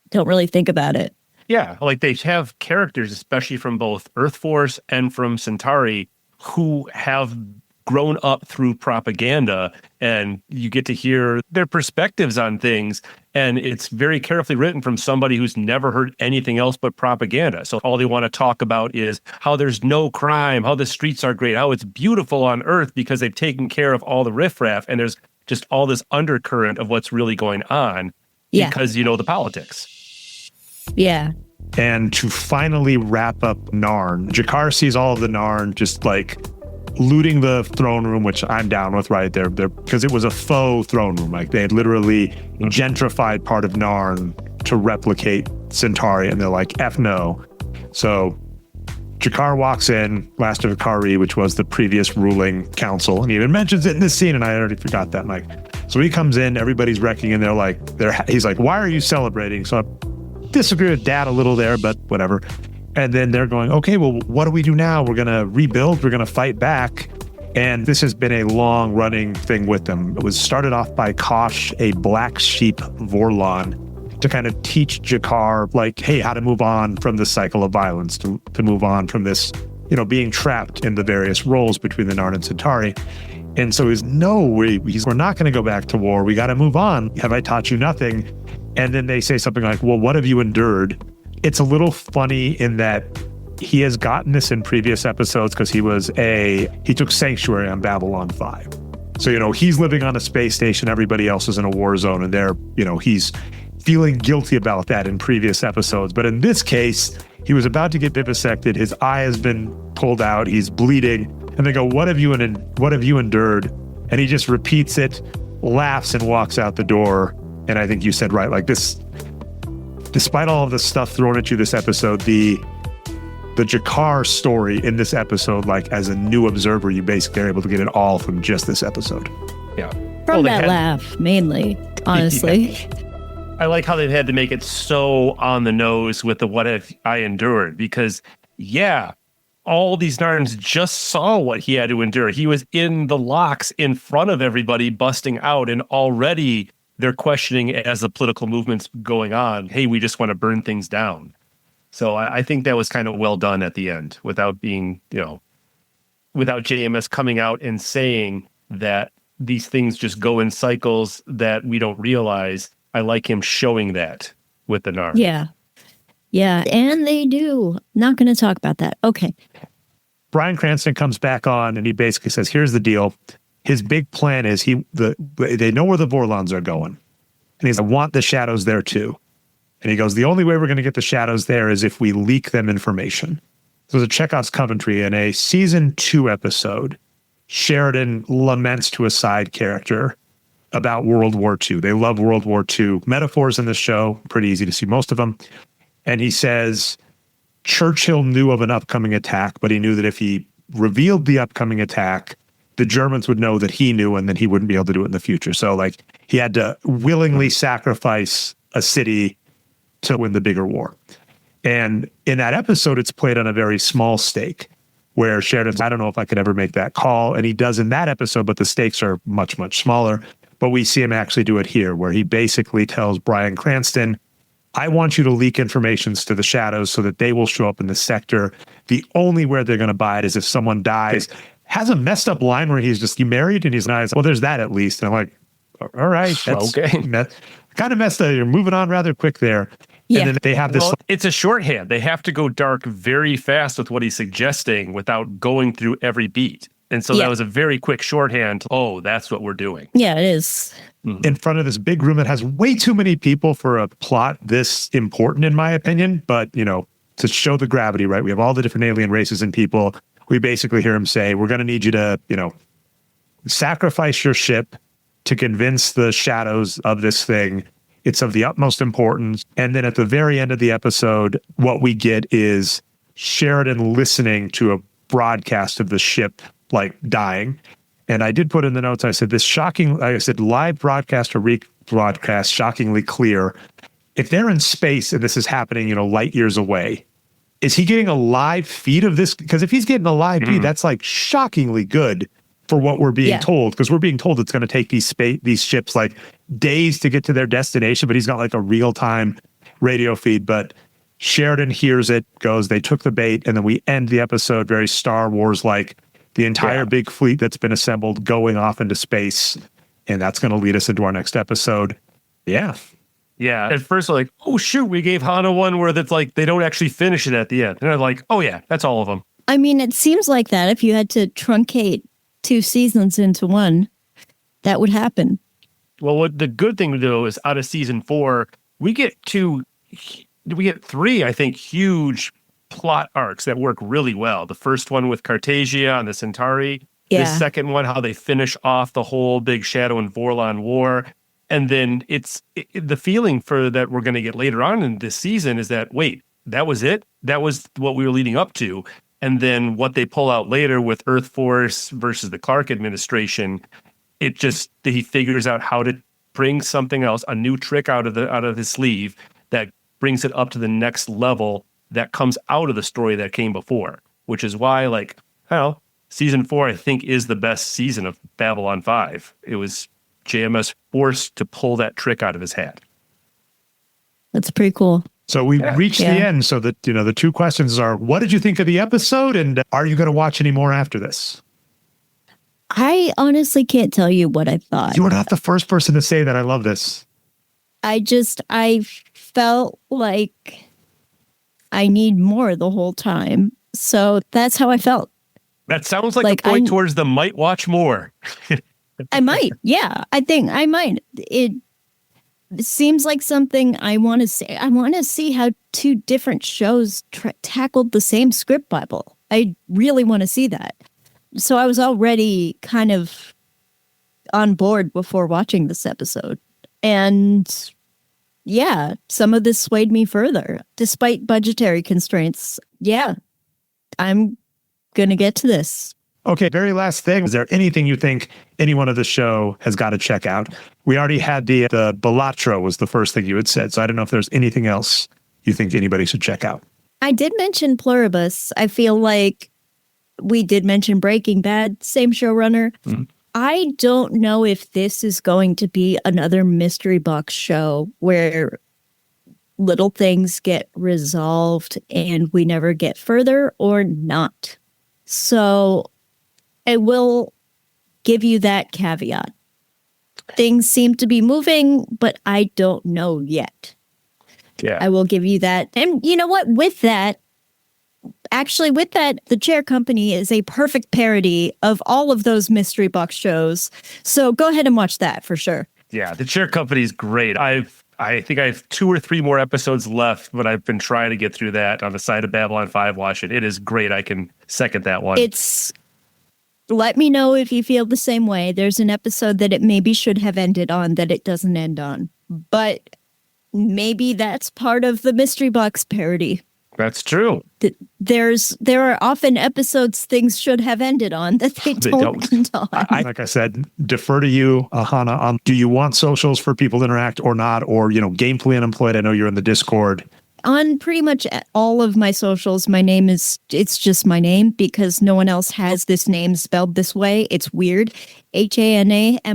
Speaker 3: don't really think about it.
Speaker 2: Yeah, like they have characters, especially from both Earth Force and from Centauri, who have grown up through propaganda, and you get to hear their perspectives on things. And it's very carefully written from somebody who's never heard anything else but propaganda. So all they want to talk about is how there's no crime, how the streets are great, how it's beautiful on Earth because they've taken care of all the riffraff. And there's just all this undercurrent of what's really going on because, the politics.
Speaker 3: Yeah.
Speaker 1: And to finally wrap up Narn, Jakar sees all of the Narn just like looting the throne room, which I'm down with, right? They're because it was a faux throne room. Like they had literally gentrified part of Narn to replicate Centauri, and they're like, F no. So Jakar walks in, last of Akari, which was the previous ruling council, and he even mentions it in this scene, and I already forgot that, Mike. So he comes in, everybody's wrecking, and he's like, why are you celebrating? So I disagree with Dad a little there, but whatever. And then they're going, okay, well, what do we do now? We're going to rebuild. We're going to fight back. And this has been a long running thing with them. It was started off by Kosh, a black sheep Vorlon, to kind of teach Jakar, like, hey, how to move on from this cycle of violence, to move on from this, being trapped in the various roles between the Narn and Centauri. And so we're not going to go back to war. We got to move on. Have I taught you nothing? And then they say something like, well, what have you endured? It's a little funny in that he has gotten this in previous episodes because he took sanctuary on Babylon 5. So, he's living on a space station. Everybody else is in a war zone, and he's feeling guilty about that in previous episodes. But in this case, he was about to get vivisected. His eye has been pulled out. He's bleeding. And they go, what have you endured? And he just repeats it, laughs, and walks out the door. And I think you said right, like this, despite all of the stuff thrown at you this episode, the Jakar story in this episode, like as a new observer, you basically are able to get it all from just this episode.
Speaker 2: Yeah.
Speaker 3: From that laugh, mainly, honestly.
Speaker 2: Yeah. I like how they've had to make it so on the nose with the what have I endured, because all these Narns just saw what he had to endure. He was in the locks in front of everybody busting out, and already they're questioning as the political movement's going on, hey, we just want to burn things down. So I think that was kind of well done at the end without being, without JMS coming out and saying that these things just go in cycles that we don't realize. I like him showing that with the Narn.
Speaker 3: Yeah. Yeah, and they do. Not going to talk about that. Okay.
Speaker 1: Bryan Cranston comes back on and he basically says, here's the deal. His big plan is they know where the Vorlons are going. And he's, I want the shadows there too. And he goes, the only way we're going to get the shadows there is if we leak them information. So the Chekhov's Coventry in a season 2 episode, Sheridan laments to a side character about World War II. They love World War II metaphors in this show. Pretty easy to see most of them. And he says, Churchill knew of an upcoming attack, but he knew that if he revealed the upcoming attack, the Germans would know that he knew, and then he wouldn't be able to do it in the future. So like he had to willingly sacrifice a city to win the bigger war. And in that episode, it's played on a very small stake where Sheridan's, I don't know if I could ever make that call. And he does in that episode, but the stakes are much, much smaller. But we see him actually do it here, where he basically tells Bryan Cranston, I want you to leak informations to the shadows so that they will show up in the sector. The only way they're going to buy it is if someone dies. Has a messed up line where he's just, you married? And he's nice. Well, there's that at least. And I'm like, all right. That's
Speaker 2: okay.
Speaker 1: Kind of messed up. You're moving on rather quick there.
Speaker 3: Yeah.
Speaker 1: And then they have this.
Speaker 2: Well, it's a shorthand. They have to go dark very fast with what he's suggesting without going through every beat. And so that was a very quick shorthand. Oh, that's what we're doing.
Speaker 3: Yeah, it is.
Speaker 1: In front of this big room that has way too many people for a plot this important, in my opinion. But, to show the gravity, right? We have all the different alien races and people. We basically hear him say, we're going to need you to, sacrifice your ship to convince the shadows of this thing. It's of the utmost importance. And then at the very end of the episode, what we get is Sheridan listening to a broadcast of the ship like dying. And I did put in the notes, I said live broadcast or rebroadcast, shockingly clear. If they're in space and this is happening, light years away, is he getting a live feed of this? Because if he's getting a live feed, that's like shockingly good for what we're being told. Because we're being told it's going to take these ships like days to get to their destination, but he's got like a real-time radio feed. But Sheridan hears it, goes, they took the bait, and then we end the episode very Star Wars-like. The entire big fleet that's been assembled going off into space. And that's going to lead us into our next episode. Yeah.
Speaker 2: Yeah. At first, they're like, oh, shoot, we gave Hana one where that's like they don't actually finish it at the end. And they're like, oh, yeah, that's all of them.
Speaker 3: I mean, it seems like that if you had to truncate 2 seasons into one, that would happen.
Speaker 2: Well, what the good thing, though, is out of season 4, we get 3, I think, huge plot arcs that work really well. The first one with Cartagia and the Centauri.
Speaker 3: Yeah.
Speaker 2: The second one, how they finish off the whole big Shadow and Vorlon war. And then the feeling for that we're going to get later on in this season is that, wait, that was it? That was what we were leading up to. And then what they pull out later with Earth Force versus the Clark administration, he figures out how to bring something else, a new trick out of his sleeve that brings it up to the next level that comes out of the story that came before, which is why, season 4, I think, is the best season of Babylon 5. It was JMS forced to pull that trick out of his hat.
Speaker 3: That's pretty cool.
Speaker 1: So we reached the end. So that, the two questions are, what did you think of the episode? And are you going to watch any more after this?
Speaker 3: I honestly can't tell you what I thought.
Speaker 1: You were not the first person to say that. I love this.
Speaker 3: I felt like I need more the whole time. So that's how I felt.
Speaker 2: That sounds like a point towards the might watch more.
Speaker 3: I might. Yeah, I think I might. It seems like something I want to see. I want to see how two different shows tackled the same script Bible. I really want to see that. So I was already kind of on board before watching this episode. And yeah, some of this swayed me further. Despite budgetary constraints, yeah, I'm going to get to this.
Speaker 1: Okay, very last thing. Is there anything you think anyone of the show has got to check out? We already had the Balatro was the first thing you had said, so I don't know if there's anything else you think anybody should check out.
Speaker 3: I did mention Pluribus. I feel like we did mention Breaking Bad, same showrunner. Mm-hmm. I don't know if this is going to be another mystery box show where little things get resolved and we never get further or not. So I will give you that caveat. Things seem to be moving, but I don't know yet.
Speaker 2: Yeah.
Speaker 3: I will give you that. And you know what? With that, the Chair Company is a perfect parody of all of those mystery box shows. So go ahead and watch that for sure.
Speaker 2: Yeah, the Chair Company is great. I think I have 2 or 3 more episodes left, but I've been trying to get through that on the side of Babylon 5. Watch it. It is great. I can second that one.
Speaker 3: Let me know if you feel the same way. There's an episode that it maybe should have ended on that it doesn't end on. But maybe that's part of the mystery box parody.
Speaker 2: That's true.
Speaker 3: There are often episodes things should have ended on that they don't end on.
Speaker 1: Like I said, defer to you, Hana. Do you want socials for people to interact or not? Or, Gamefully Unemployed, I know you're in the Discord.
Speaker 3: On pretty much all of my socials, it's just my name because no one else has this name spelled this way. It's weird. HANAMICHELS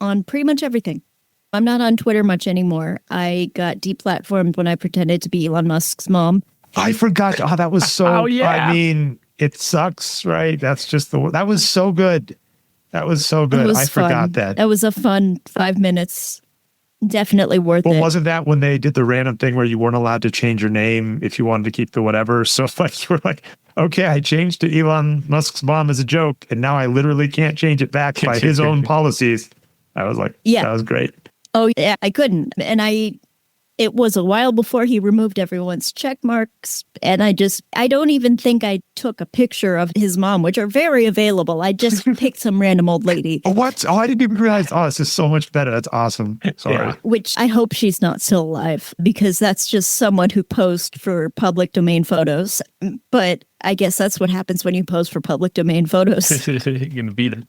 Speaker 3: on pretty much everything. I'm not on Twitter much anymore. I got deplatformed when I pretended to be Elon Musk's mom.
Speaker 1: I forgot. Oh, that was so.
Speaker 2: Oh, yeah.
Speaker 1: I mean, it sucks, right? That's just that was so good. That was so good. I forgot that.
Speaker 3: That was a fun 5 minutes. Definitely worth it.
Speaker 1: Well, wasn't that when they did the random thing where you weren't allowed to change your name if you wanted to keep the whatever? So you were like, okay, I changed to Elon Musk's mom as a joke, and now I literally can't change it back by his own policies. I was like, yeah, that was great.
Speaker 3: Oh, yeah, I couldn't. And it was a while before he removed everyone's check marks. And I don't even think I took a picture of his mom, which are very available. I just picked some random old lady.
Speaker 1: Oh, what? Oh, I didn't even realize. Oh, this is so much better. That's awesome. Sorry. Yeah.
Speaker 3: Which I hope she's not still alive because that's just someone who posed for public domain photos. But I guess that's what happens when you pose for public domain photos.
Speaker 2: You're going to beat it.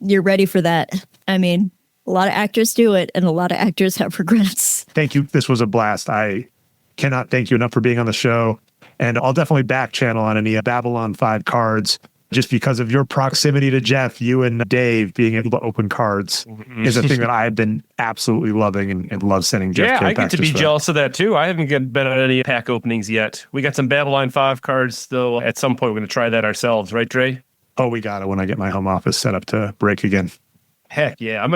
Speaker 3: You're ready for that. I mean, a lot of actors do it, and a lot of actors have regrets.
Speaker 1: Thank you. This was a blast. I cannot thank you enough for being on the show. And I'll definitely back channel on any Babylon 5 cards. Just because of your proximity to Jeff, you and Dave being able to open cards is a thing that I've been absolutely loving and love sending Jeff.
Speaker 2: Yeah, I get to be jealous of that too. I haven't been on any pack openings yet. We got some Babylon 5 cards, though. At some point, we're going to try that ourselves, right, Dre?
Speaker 1: Oh, we got it when I get my home office set up to break again.
Speaker 2: Heck yeah! I'm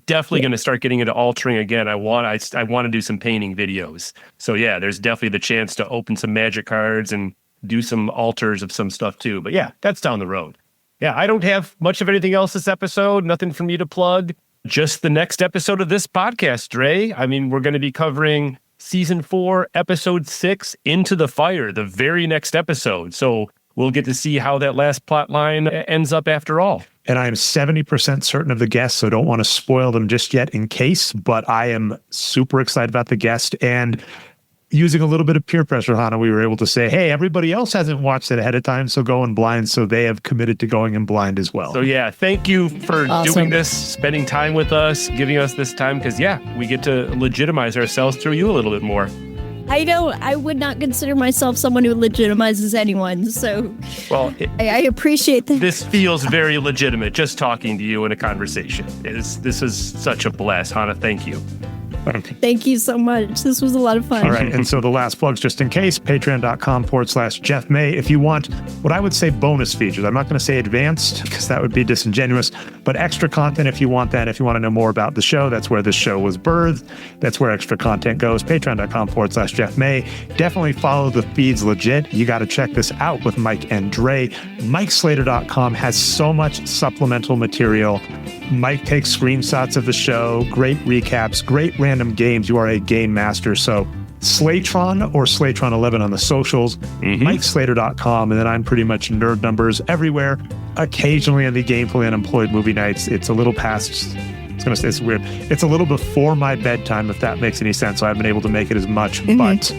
Speaker 2: definitely going to start getting into altering again. I want to do some painting videos. So yeah, there's definitely the chance to open some magic cards and do some alters of some stuff too. But yeah, that's down the road. Yeah, I don't have much of anything else this episode. Nothing for me to plug. Just the next episode of this podcast, Dre. I mean, we're going to be covering Season 4, Episode 6, Into the Fire, the very next episode. So we'll get to see how that last plot line ends up after all.
Speaker 1: And I am 70% certain of the guests, so don't want to spoil them just yet in case, but I am super excited about the guest. And using a little bit of peer pressure, Hana, we were able to say, hey, everybody else hasn't watched it ahead of time, so go in blind. So they have committed to going in blind as well.
Speaker 2: So yeah, thank you for doing this, spending time with us, giving us this time, because we get to legitimize ourselves through you a little bit more.
Speaker 3: I know I would not consider myself someone who legitimizes anyone, so I appreciate that.
Speaker 2: This feels very legitimate, just talking to you in a conversation. This is such a blast, Hana. Thank you.
Speaker 3: Thank you so much. This was a lot of fun.
Speaker 1: All right. And so the last plugs, just in case, patreon.com/Jeff May. If you want what I would say bonus features, I'm not going to say advanced because that would be disingenuous, but extra content if you want that. If you want to know more about the show, that's where this show was birthed. That's where extra content goes. Patreon.com/Jeff May. Definitely follow the feeds legit. You got to check this out with Mike and Dre. MikeSlater.com has so much supplemental material. Mike takes screenshots of the show, great recaps, great random games. You are a game master. So Slatron or Slatron11 on the socials, MikeSlater.com, and then I'm pretty much nerd numbers everywhere. Occasionally on the Gamefully Unemployed movie nights, it's a little past, it's weird. It's a little before my bedtime, if that makes any sense. So I haven't been able to make it as much, but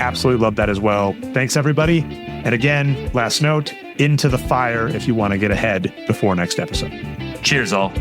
Speaker 1: absolutely love that as well. Thanks, everybody. And again, last note, Into the Fire if you want to get ahead before next episode.
Speaker 2: Cheers, all.